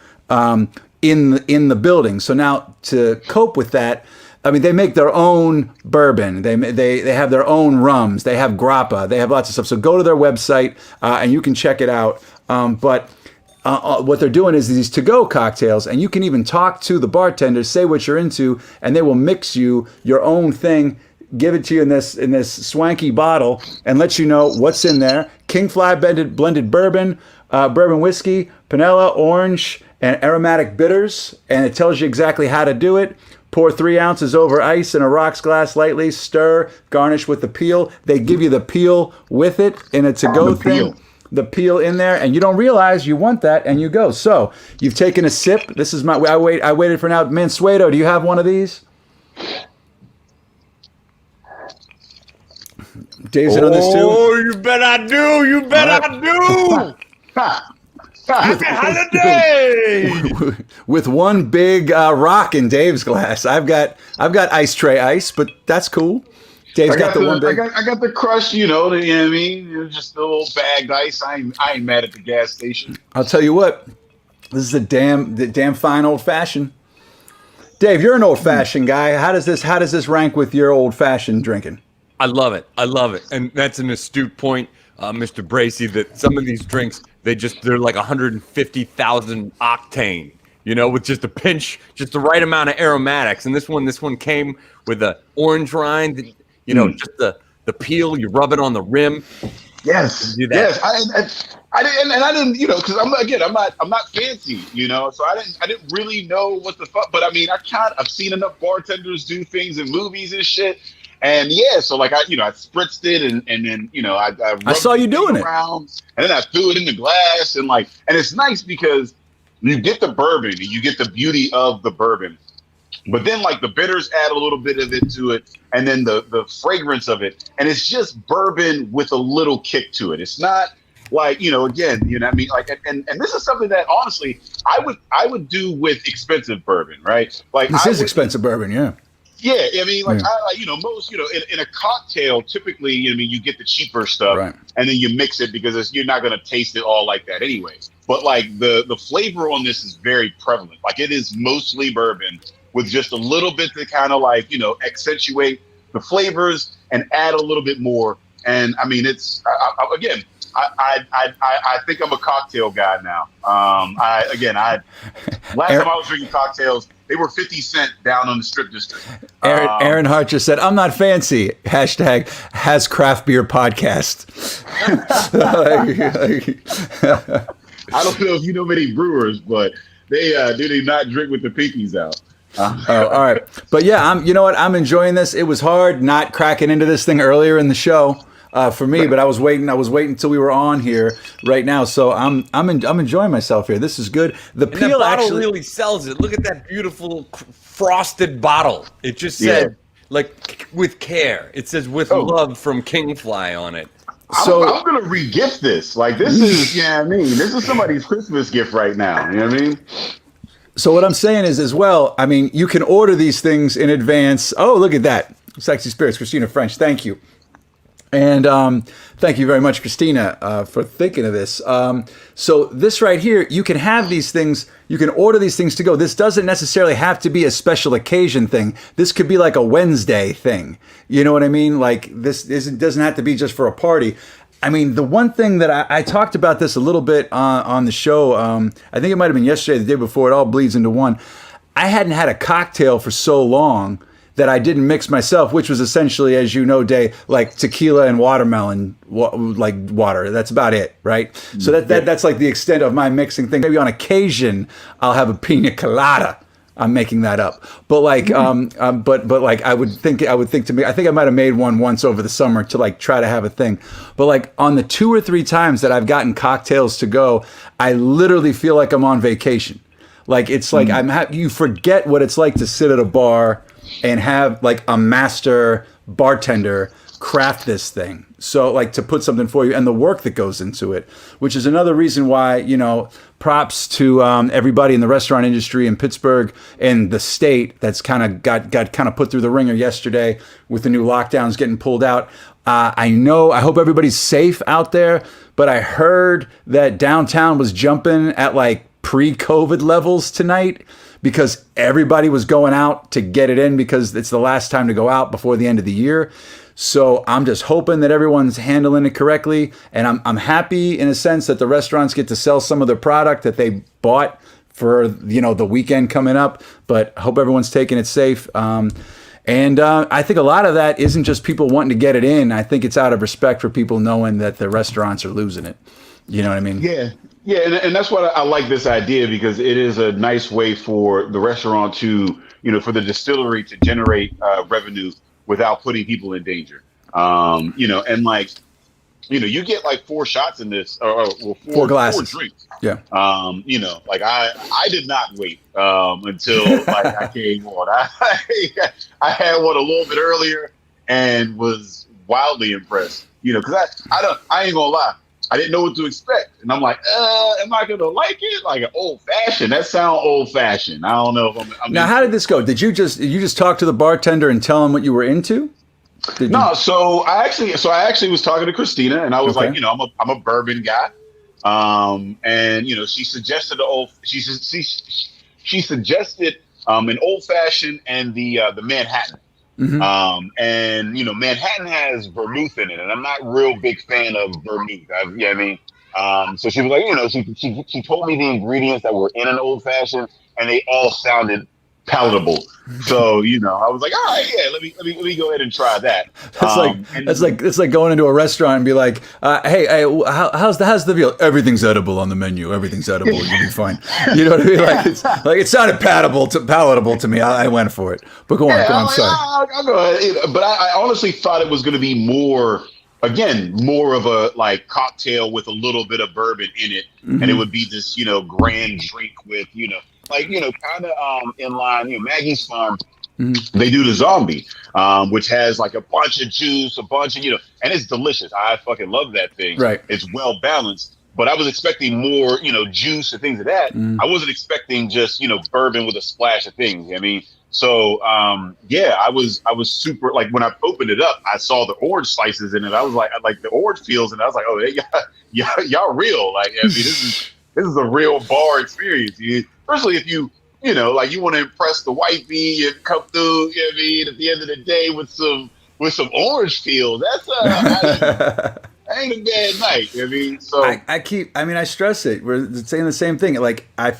in the building. So now to cope with that, they make their own bourbon. They have their own rums. They have grappa. They have lots of stuff. So go to their website and you can check it out. But what they're doing is these to-go cocktails, and you can even talk to the bartenders, say what you're into, and they will mix you your own thing, give it to you in this swanky bottle, and let you know what's in there. Kingfly blended bourbon, bourbon whiskey, panela, orange, and aromatic bitters, and it tells you exactly how to do it. Pour 3 ounces over ice in a rocks glass lightly, stir, garnish with the peel. They give you the peel with it in a to-go thing. The peel in there, and you don't realize you want that, and you go. So you've taken a sip. This is I waited for now. Mansueto, do you have one of these? Dave's in on this too. Oh, you bet I do. You bet I do. Happy holiday! With one big rock in Dave's glass. I've got ice tray ice, but that's cool. Dave's got the one big. I got the crush, you know what I mean? Just a little bagged ice. I ain't mad at the gas station. I'll tell you what. This is the damn fine old fashioned. Dave, you're an old fashioned guy. How does this rank with your old fashioned drinking? I love it. And that's an astute point, Mr. Bracey, that some of these drinks, they're like 150,000 octane. you know, with just a pinch, just the right amount of aromatics. And this one came with a orange rind, you know, just the peel, you rub it on the rim. Yes, Do that. yes. I didn't, you know, because I'm not fancy, you know, so I didn't really know what the fuck. But I mean, I've seen enough bartenders do things in movies and shit, and yeah, so like I spritzed it and then you know I saw you doing it around, and then I threw it in the glass and it's nice because you get the bourbon and you get the beauty of the bourbon. But then like the bitters add a little bit of it to it, and then the fragrance of it, and it's just bourbon with a little kick to it. It's not like, you know, again, you know what I mean? Like, and this is something that honestly I would do with expensive bourbon, right? Like this is expensive bourbon, yeah. Yeah, I mean, like I like, you know, most, you know, in a cocktail, typically, you know, I mean, you get the cheaper stuff, and then you mix it because you're not going to taste it all like that anyway. But like the flavor on this is very prevalent. Like it is mostly bourbon with just a little bit to kind of like, you know, accentuate the flavors and add a little bit more. And I mean, it's again, I think I'm a cocktail guy now. Last time I was drinking cocktails, they were 50 cents down on the strip district. Aaron Hart just said, "I'm not fancy." Hashtag has craft beer podcast. I don't know if you know many brewers, but they do not drink with the pinkies out. Oh, all right. But yeah, you know what? I'm enjoying this. It was hard not cracking into this thing earlier in the show for me, but I was waiting until we were on here right now. So I'm enjoying myself here. This is good. The and peel that bottle actually really sells it. Look at that beautiful frosted bottle. It just said like with care. It says with love from Kingfly on it. So I'm gonna re-gift this. Like this is, you know what I mean? This is somebody's Christmas gift right now. You know what I mean? So what I'm saying is as well, I mean, you can order these things in advance. Oh, look at that. Sexy Spirits, Christina French. Thank you. And thank you very much, Christina, for thinking of this. So this right here, you can have these things, you can order these things to go. This doesn't necessarily have to be a special occasion thing. This could be like a Wednesday thing. You know what I mean? Like this doesn't have to be just for a party. I mean, the one thing that I talked about this a little bit on the show, I think it might have been yesterday, the day before, it all bleeds into one. I hadn't had a cocktail for so long that I didn't mix myself, which was essentially, as you know, Day, like tequila and watermelon, like water. That's about it, right? So that's like the extent of my mixing thing. Maybe on occasion, I'll have a pina colada. I'm making that up, but like, but like I would think to me, I think I might have made one once over the summer to like try to have a thing, but like on the 2 or 3 times that I've gotten cocktails to go, I literally feel like I'm on vacation. Like it's like you forget what it's like to sit at a bar and have like a master bartender craft this thing. So like to put something for you and the work that goes into it, which is another reason why, you know, props to everybody in the restaurant industry in Pittsburgh and the state that's kind of got kind of put through the ringer yesterday with the new lockdowns getting pulled out. I hope everybody's safe out there, but I heard that downtown was jumping at like pre-COVID levels tonight because everybody was going out to get it in because it's the last time to go out before the end of the year. So I'm just hoping that everyone's handling it correctly. And I'm happy in a sense that the restaurants get to sell some of their product that they bought for, you know, the weekend coming up. But I hope everyone's taking it safe. And I think a lot of that isn't just people wanting to get it in. I think it's out of respect for people knowing that the restaurants are losing it. You know what I mean? Yeah. Yeah, and that's what I like this idea because it is a nice way for the restaurant to, you know, for the distillery to generate revenue without putting people in danger. You know, and like, you know, you get like 4 shots in this, or 4 glasses. 4 drinks. Yeah. You know, like I did not wait until like I came on. I had one a little bit earlier and was wildly impressed. You know, because I ain't gonna lie. I didn't know what to expect. And I'm like, am I going to like it? Like an old fashioned. That sounds old fashioned. I don't know if I'm now, how did this go? Did you just talk to the bartender and tell him what you were into? So I actually was talking to Christina and I was like, you know, I'm a bourbon guy. And you know, she suggested she suggested an old fashioned and the Manhattan. Mm-hmm. And you know, Manhattan has vermouth in it, and I'm not a real big fan of vermouth. You know what I mean? So she was like, she told me the ingredients that were in an old fashioned, and they all sounded palatable. So I was like, all right, yeah, let me go ahead and try that. It's like going into a restaurant and be like, hey, how's the veal? Everything's edible on the menu. Everything's edible. You'll be fine. You know what I mean? Like it sounded palatable to me. I went for it. But go on. I'm sorry. I'll go ahead. But I honestly thought it was going to be more of a like cocktail with a little bit of bourbon in it, and it would be this grand drink with kind of in line. Maggie's Farm, they do the zombie, which has like a bunch of juice, a bunch of and it's delicious. I fucking love that thing. Right, it's well balanced. But I was expecting more, juice and things of that. I wasn't expecting just bourbon with a splash of things. I mean, so I was super, like, when I opened it up, I saw the orange slices in it. I was like the orange peels, and I was like, oh, y'all real. Like, I mean, this is a real bar experience. Especially if you want to impress the white bee and come through. At the end of the day with some orange peels. That's ain't a bad night. I mean, so I stress it. We're saying the same thing. Like I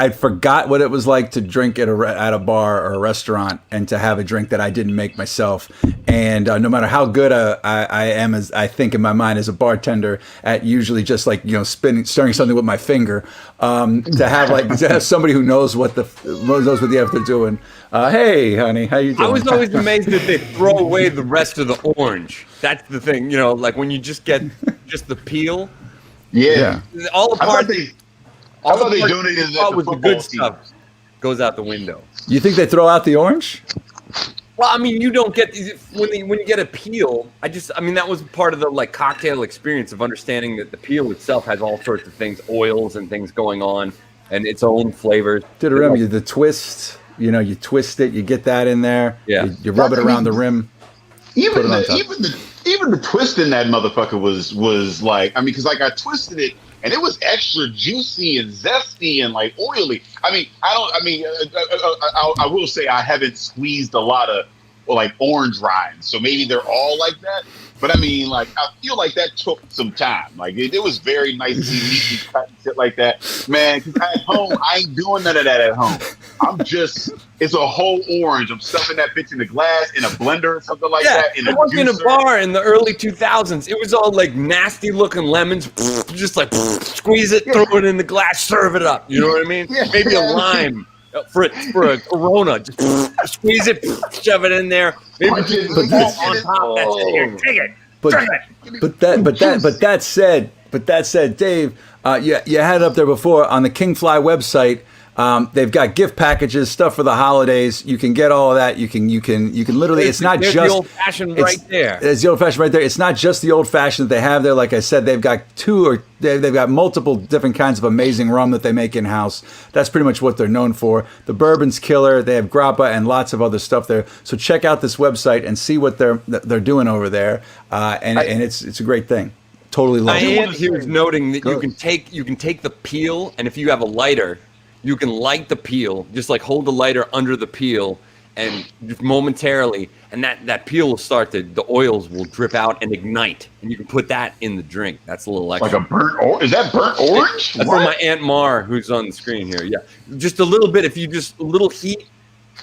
forgot what it was like to drink at a bar or a restaurant and to have a drink that I didn't make myself. And no matter how good I am, as I think in my mind as a bartender at usually just like stirring something with my finger, to have somebody who knows what the F they're doing. Hey, honey, how you doing? I was always amazed that they throw away the rest of the orange. That's the thing, like when you just get just the peel. Yeah. All the parts. They donated that with the good stuff goes out the window. You think they throw out the orange? Well, I mean, you don't get when you get a peel. That was part of the like cocktail experience of understanding that the peel itself has all sorts of things, oils and things going on, and its own flavors. Did remember the twist? You twist it, you get that in there. Yeah, you rub it around the rim. Even the twist in that motherfucker was like, because like I twisted it and it was extra juicy and zesty and like oily. I will say I haven't squeezed a lot of like orange rinds, so maybe they're all like that. But I feel like that took some time. Like it was very nicely neatly cut and shit like that. Man, because at home, I ain't doing none of that at home. It's a whole orange. I'm stuffing that bitch in the glass, in a blender or something like that. I worked in a bar in the early 2000s. It was all like nasty looking lemons. Just like squeeze it, throw it in the glass, serve it up. You know what I mean? Maybe a lime. For a Corona, just squeeze it, shove it in there. Maybe on top. That's it. Here, take it. But that said, Dave, you had it up there before on the Kingfly website. They've got gift packages, stuff for the holidays. You can get all of that. You can literally. It's not just the old fashioned right there. It's the old fashioned right there. It's not just the old fashioned that they have there. Like I said, they've got they've got multiple different kinds of amazing rum that they make in house. That's pretty much what they're known for. The bourbon's killer. They have grappa and lots of other stuff there. So check out this website and see what they're doing over there. And it's a great thing. Totally love it. Here's noting that you can take the peel, and if you have a lighter, you can light the peel, just like hold the lighter under the peel and just momentarily, and that peel will start the oils will drip out and ignite, and you can put that in the drink. That's a little extra. Like a burnt orange? Is that burnt orange? That's from my Aunt Mar, who's on the screen here. Yeah, just a little bit. If you just a little heat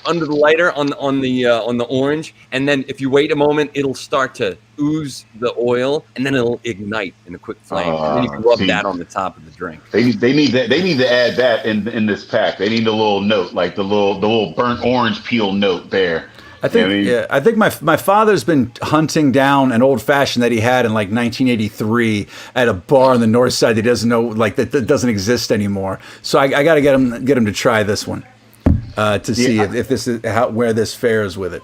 under the lighter on the orange, and then if you wait a moment, it'll start to ooze the oil, and then it'll ignite in a quick flame. And then you can rub that on the top of the drink. They need to add that in this pack. They need a little note, like the little burnt orange peel note there. I think my father's been hunting down an old fashioned that he had in like 1983 at a bar on the north side that he doesn't know, like that doesn't exist anymore. So I got to get him to try this one. To see if this is where this fares with it.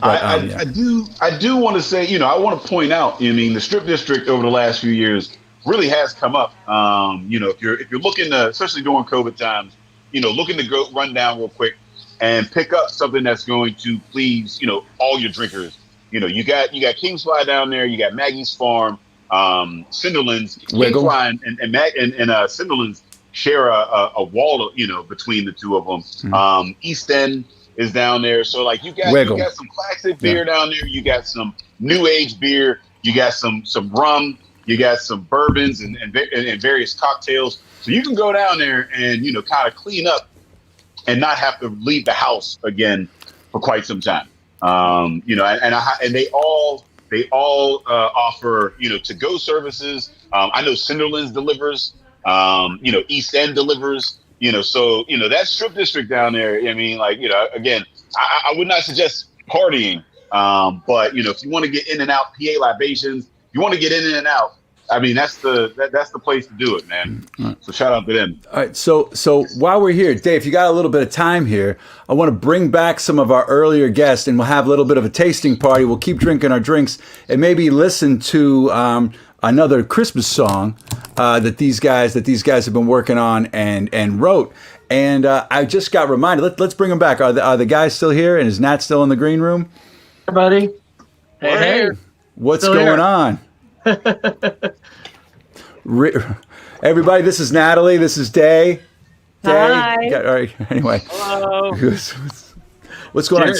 But, I do want to say, I want to point out, the Strip District over the last few years really has come up. If you're looking to, especially during COVID times, looking to go run down real quick and pick up something that's going to please, all your drinkers. You got King's Fly down there, you got Maggie's Farm, Cinderlands, King's Fly and Cinderlands share a wall, between the two of them. East End is down there, so like you got some classic beer down there. You got some new age beer. You got some rum. You got some bourbons and various cocktails. So you can go down there and, you know, kind of clean up and not have to leave the house again for quite some time. You know, and they all offer, you know, to-go services. I know Cinderlands delivers, you know, East End delivers, you know, so, you know, that strip district down there, I mean, like, you know, again, I would not suggest partying, but, you know, if you want to get in and out, PA libations, you want to get in and out, I mean, that's the place to do it, man. So shout out to them. All right, so while we're here, Dave, you got a little bit of time here. I want to bring back some of our earlier guests, and we'll have a little bit of a tasting party. We'll keep drinking our drinks and maybe listen to another Christmas song that these guys have been working on and wrote. And I just got reminded. Let's bring them back. Are the guys still here? And is Nat still in the green room? Hey, buddy. Hey. What's Still going here. on? Everybody, this is Natalie. This is Day. Hi. All right. Anyway. Hello. What's going on?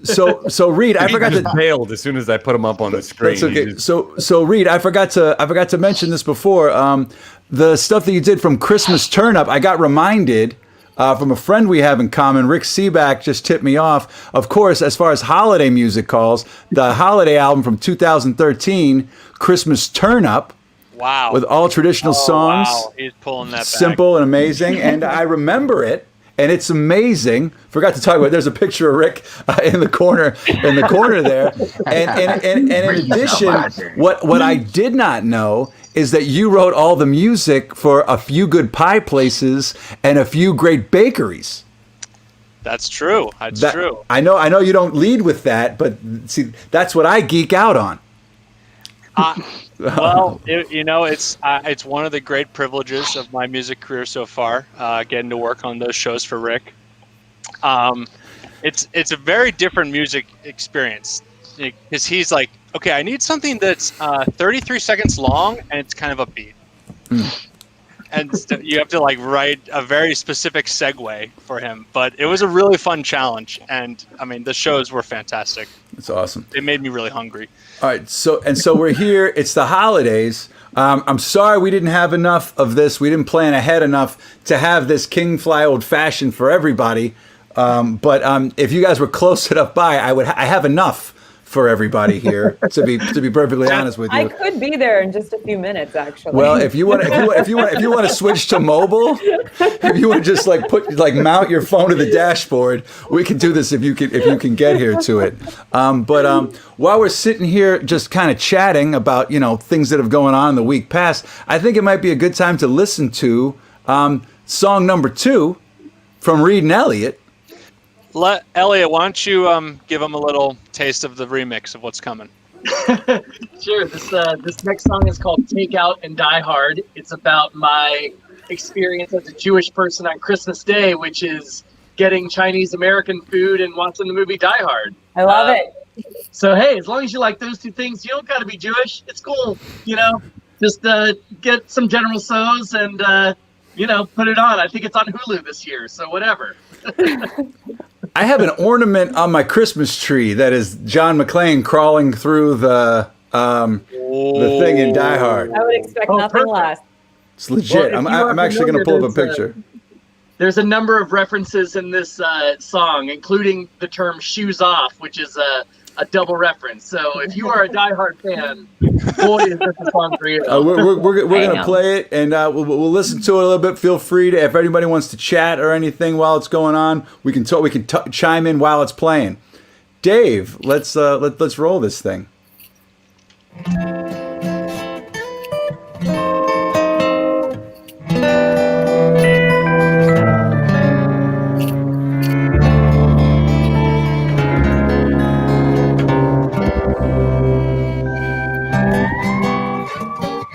So Reed, I forgot to bailed as soon as I put him up on the screen. That's okay. So Reed, I forgot to mention this before. The stuff that you did from Christmas Turn Up, I got reminded from a friend we have in common. Rick Seaback just tipped me off. Of course, as far as holiday music calls, the holiday album from 2013, Christmas Turn Up. Wow. With all traditional songs. Wow, he's pulling that back. Simple and amazing. And I remember it. And it's amazing. Forgot to talk about it. There's a picture of Rick in the corner there. And in addition, what I did not know is that you wrote all the music for a few good pie places and a few great bakeries. That's true. That's true. I know you don't lead with that, but see, that's what I geek out on. Well, you know, it's one of the great privileges of my music career so far, getting to work on those shows for Rick. It's a very different music experience because he's like, okay, I need something that's 33 seconds long and it's kind of upbeat. And you have to like write a very specific segue for him. But it was a really fun challenge, and I mean the shows were fantastic. It's awesome. It made me really hungry. All right, so we're here. It's the holidays. I'm sorry we didn't have enough of this. We didn't plan ahead enough to have this King Fly Old Fashioned for everybody. But if you guys were close enough by, I have enough for everybody here. to be perfectly honest with you, I could be there in just a few minutes, actually. Well, if you want to switch to mobile, if you want to just mount your phone to the dashboard, we can do this if you can get here to it. But while we're sitting here just kind of chatting about things that have gone on in the week past, I think it might be a good time to listen to song number 2 from Reed and Elliott. Elliott, why don't you give them a little taste of the remix of what's coming? Sure. This next song is called Take Out and Die Hard. It's about my experience as a Jewish person on Christmas Day, which is getting Chinese American food and watching the movie Die Hard. I love it. So, hey, as long as you like those two things, you don't got to be Jewish. It's cool. Just get some General Tso's and, put it on. I think it's on Hulu this year, so whatever. I have an ornament on my Christmas tree that is John McClane crawling through the thing in Die Hard. I would expect nothing less. It's legit. Well, I'm actually going to pull up a picture. There's a number of references in this song, including the term "shoes off," which is a double reference. So if you are a Die Hard fan, boy, is this a song for you. We're going to play it, and we'll listen to it a little bit. Feel free to, if anybody wants to chat or anything while it's going on, we can talk. We can chime in while it's playing. Dave, let's roll this thing.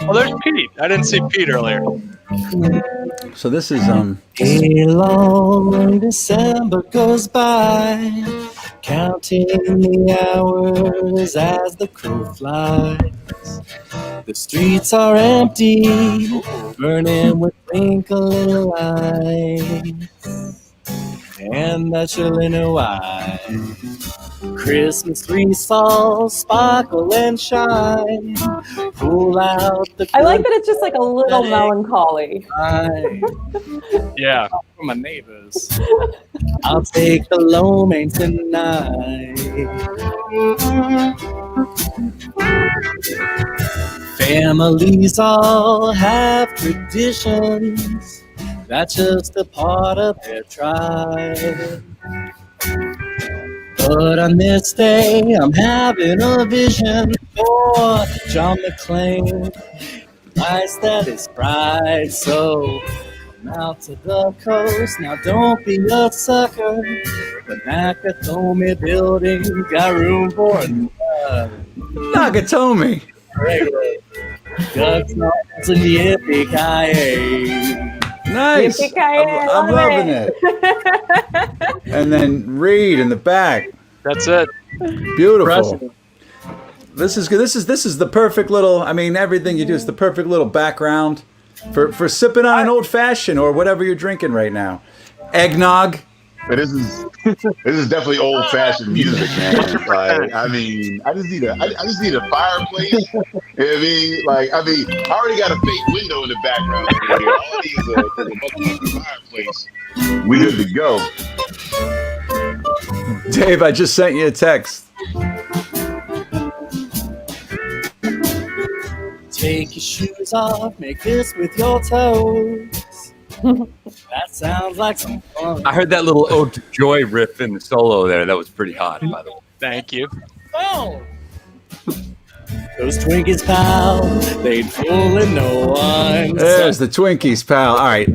Oh, there's Pete. I didn't see Pete earlier. So this is A long December goes by, counting the hours as the crow flies. The streets are empty, burning with twinkling lights, and I surely know why. Christmas trees all sparkle and shine. Pull out the I like that it's just like a little melancholy. Yeah. From my neighbors. I'll take the low main tonight. Families all have traditions. That's just a part of their tribe. But on this day, I'm having a vision for John McClane. Lights that is bright, so I'm out to the coast. Now don't be a sucker. The Nakatomi building got room for another. Nakatomi. Ducks, nuts, and yippee-ki-yay. Nice. Yippee-ki-yay, I'm love loving it. And then Reed in the back. That's it. Beautiful. This is good. This is the perfect little. I mean, everything you do is the perfect little background for sipping on an old fashioned or whatever you're drinking right now. Eggnog. But this is definitely old fashioned music, man. Like, I mean, I just need a fireplace. You know what I mean? Like, I already got a fake window in the background over here. All I need is a motherfucking fireplace. We good to go. Dave, I just sent you a text. Take your shoes off, make this with your toes. That sounds like some fun. I heard that little Ode to Joy riff in the solo there. That was pretty hot, by the way. Thank you. Oh. Those Twinkies, pal, they'd fooling no one. There's the Twinkies, pal. All right.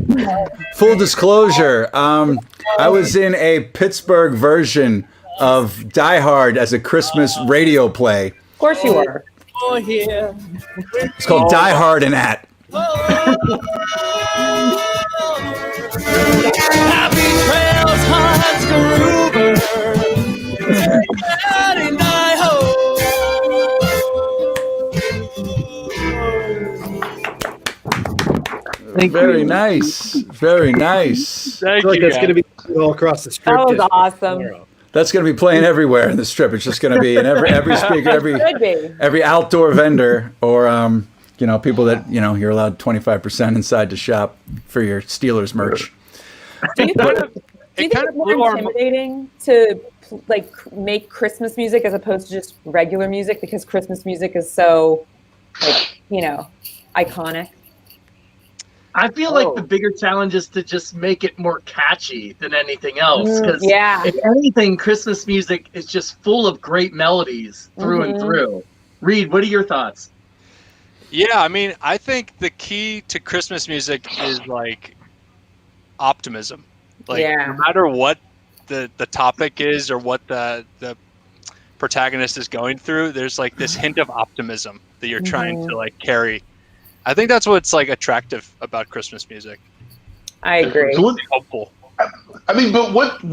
Full disclosure, I was in a Pittsburgh version of Die Hard as a Christmas radio play. Of course you were. Oh, yeah. It's called Die Hard and At. Happy trails, Hans Gruber. And Very nice. Very nice. Thank I feel like you. that's going to be all across the strip. That was just awesome. tomorrow. That's going to be playing everywhere in the strip. It's just going to be in every speaker, Could be. every outdoor vendor, or people that you're allowed 25% inside to shop for your Steelers merch. Do you think it's more intimidating to make Christmas music as opposed to just regular music because Christmas music is so iconic? I feel like the bigger challenge is to just make it more catchy than anything else. Because if anything, Christmas music is just full of great melodies through and through. Reed, what are your thoughts? Yeah, I mean, I think the key to Christmas music is like optimism. Like no matter what the topic is or what the protagonist is going through, there's like this hint of optimism that you're trying to like carry. I think that's what's like attractive about Christmas music. I agree. So hopeful. I mean, but what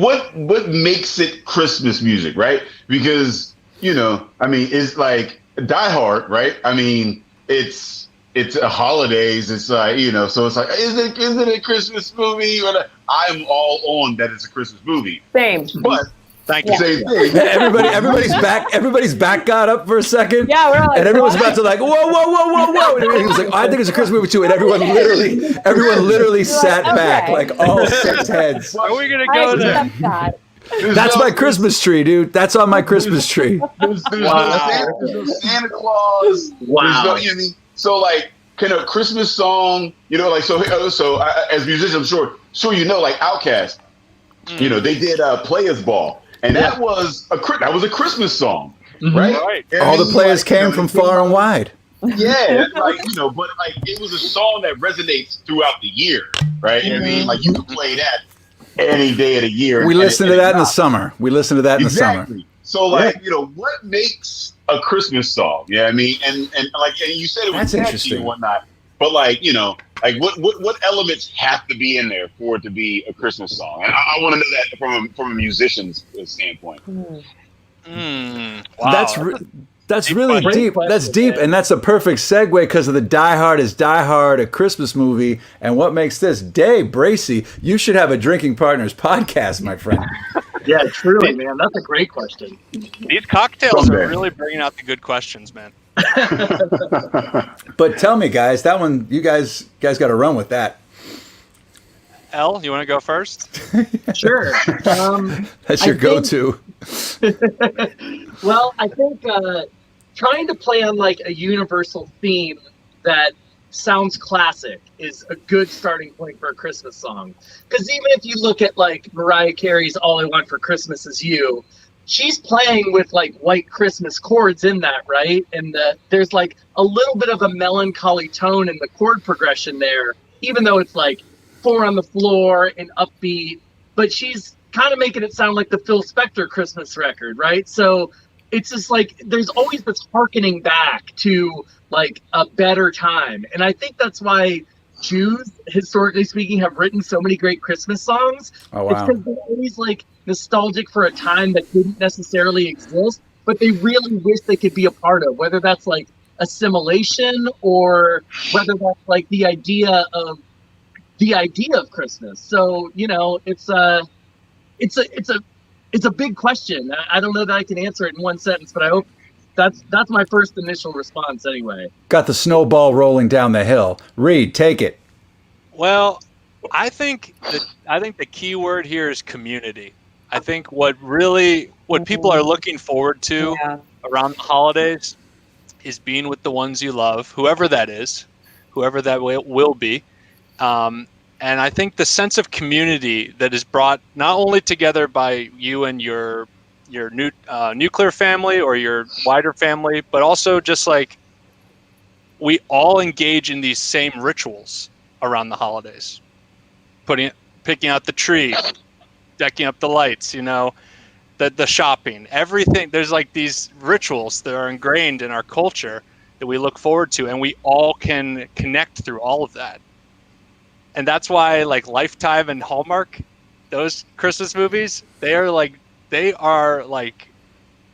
makes it Christmas music, right? Because it's like Die Hard, right? I mean, it's a holidays. It's like so it's like is it a Christmas movie? I'm all on that it's a Christmas movie. Same. But thank you. Same thing. Everybody's back got up for a second. Yeah, we're like, and everyone's about to like whoa. And he was like, I think it's a Christmas movie too. And everyone literally sat back, like all 6 heads. Are we gonna go there? That's my Christmas tree, dude. That's on my Christmas tree. There's no Santa Claus. Wow. So like, can a Christmas song, so as musicians, I'm sure like Outkast, they did Players Ball, and that was a Christmas song, right? All the players came from far and wide. Yeah, but it was a song that resonates throughout the year, right? I mean, like you can play that any day of the year. We listen to that in the summer. In the summer. So what makes a Christmas song? Yeah, I mean, and you said it was That's catchy interesting. and whatnot, but what elements have to be in there for it to be a Christmas song? And I want to know that from a musician's standpoint. Wow. That's really deep. That's deep, and that's a perfect segue because of the Die Hard is Die Hard, a Christmas movie, and what makes this day, BRACEY, you should have a Drinking Partners podcast, my friend. Yeah, truly, man. That's a great question. These cocktails Someday. are really bringing out the good questions, man. But tell me, guys, that one, you guys got to run with that. Elle, you want to go first? Sure. That's your go-to. Well, I think trying to play on like a universal theme that sounds classic is a good starting point for a Christmas song. Because even if you look at like Mariah Carey's All I Want for Christmas Is You, she's playing with like white Christmas chords in that, right? And there's like a little bit of a melancholy tone in the chord progression there, even though it's like 4 on the floor and upbeat, but she's kind of making it sound like the Phil Spector Christmas record, right? So it's just like there's always this harkening back to like a better time. And I think that's why Jews, historically speaking, have written so many great Christmas songs. Oh, wow. It's because they're always like nostalgic for a time that didn't necessarily exist, but they really wish they could be a part of, whether that's like assimilation or whether that's like the idea of Christmas. So, you know, it's a big question. I don't know that I can answer it in one sentence, but I hope that's my first initial response anyway. Got the snowball rolling down the hill. Reed, take it. Well, I think the key word here is community. I think what people are looking forward to around the holidays is being with the ones you love, whoever that is, whoever that will be. And I think the sense of community that is brought not only together by you and your nuclear family or your wider family, but also just like we all engage in these same rituals around the holidays, picking out the tree, decking up the lights, you know, the shopping, everything. There's like these rituals that are ingrained in our culture that we look forward to, and we all can connect through all of that. And that's why like Lifetime and Hallmark, those Christmas movies, they are like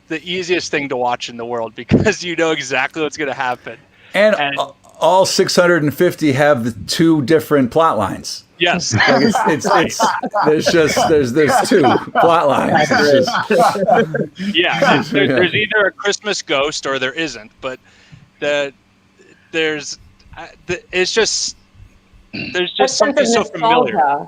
the easiest thing to watch in the world because you know exactly what's going to happen. And all 650 have the 2 different plot lines. Yes. Like there's 2 plot lines. There's either a Christmas ghost or there isn't, but there's something so familiar.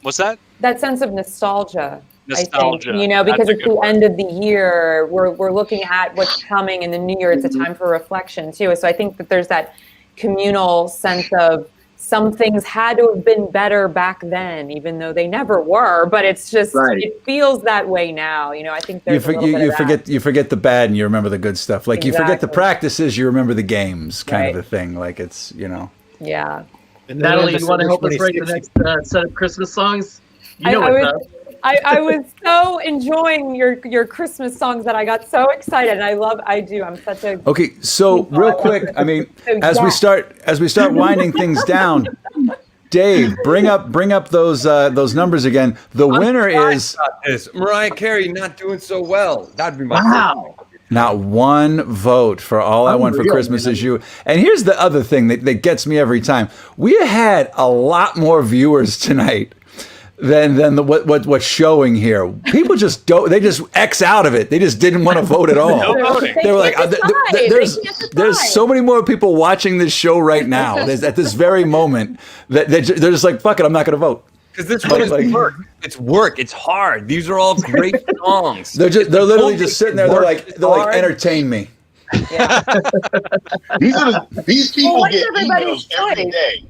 What's that? That sense of nostalgia. Nostalgia. I think, you know, because That's a it's the good end of the year. We're looking at what's coming in the new year. It's a time for reflection too. So I think that there's that communal sense of some things had to have been better back then, even though they never were. But it's just it feels that way now. You know, I think there's you forget the bad and you remember the good stuff. Like you forget the practices, you remember the games, kind of a thing. Like it's, you know. Yeah. And Natalie, you want to help us write the next set of Christmas songs? You know I was so enjoying your Christmas songs that I got so excited. And I'm such a okay. So real quick, I mean, as we start winding things down, Dave, bring up those numbers again. The winner is Mariah Carey not doing so well. That'd be my Not one vote for All I Want for Christmas Is You. And here's the other thing that gets me every time. We had a lot more viewers tonight than what's showing here. People just don't. They just X out of it. They just didn't want to vote at all. No voting. They were like, there's so many more people watching this show right now. At this very moment that they're just like, fuck it, I'm not going to vote. Because this one is work. It's work. It's hard. These are all great songs. They're literally just sitting there. They're like, entertain me. Yeah. These people get emails every day.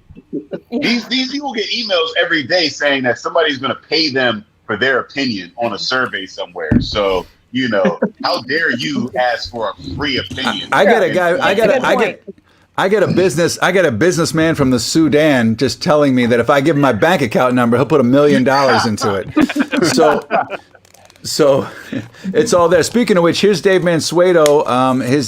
These people get emails every day saying that somebody's going to pay them for their opinion on a survey somewhere. So, you know, how dare you ask for a free opinion? I get a businessman from the Sudan just telling me that if I give him my bank account number, he'll put $1 million into it. So it's all there. Speaking of which, here's Dave Mansueto.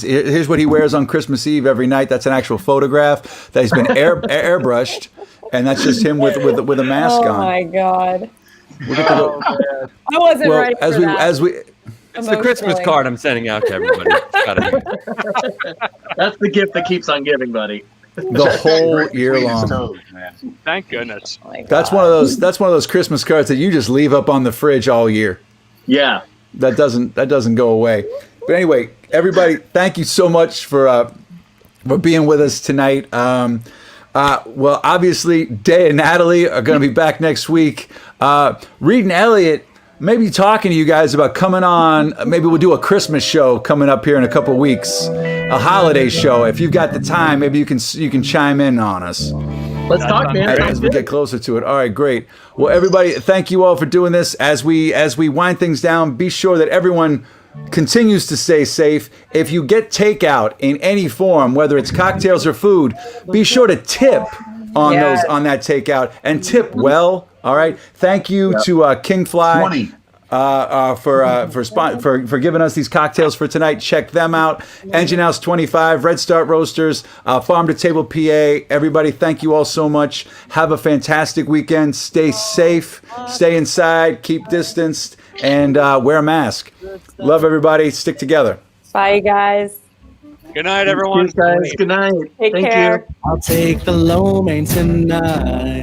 Here's what he wears on Christmas Eve every night. That's an actual photograph that has been airbrushed, and that's just him with a mask on. Oh my God! I wasn't ready for that. It's the Christmas card I'm sending out to everybody. That's the gift that keeps on giving, buddy. The whole year long. Thank goodness. That's one of those Christmas cards that you just leave up on the fridge all year. Yeah. That doesn't go away. But anyway, everybody, thank you so much for being with us tonight. Well, obviously, Day and Natalie are going to be back next week. Reed and Elliott maybe talking to you guys about coming on. Maybe we'll do a Christmas show coming up here in a couple weeks, a holiday show. If you've got the time, maybe you can chime in on us. Let's talk, man. As we get closer to it. All right, great. Well, everybody, thank you all for doing this. As we wind things down, be sure that everyone continues to stay safe. If you get takeout in any form, whether it's cocktails or food, be sure to tip on that takeout and tip well. All right. Thank you to King Fly for giving us these cocktails for tonight. Check them out. Engine House 25, Red Start Roasters, Farm to Table PA. Everybody, thank you all so much. Have a fantastic weekend. Stay safe. Stay inside. Keep distanced. And wear a mask. Love everybody. Stick together. Bye, guys. Good night, everyone. Thanks, guys. Good night. Take Thank care. you. I'll take the low main tonight.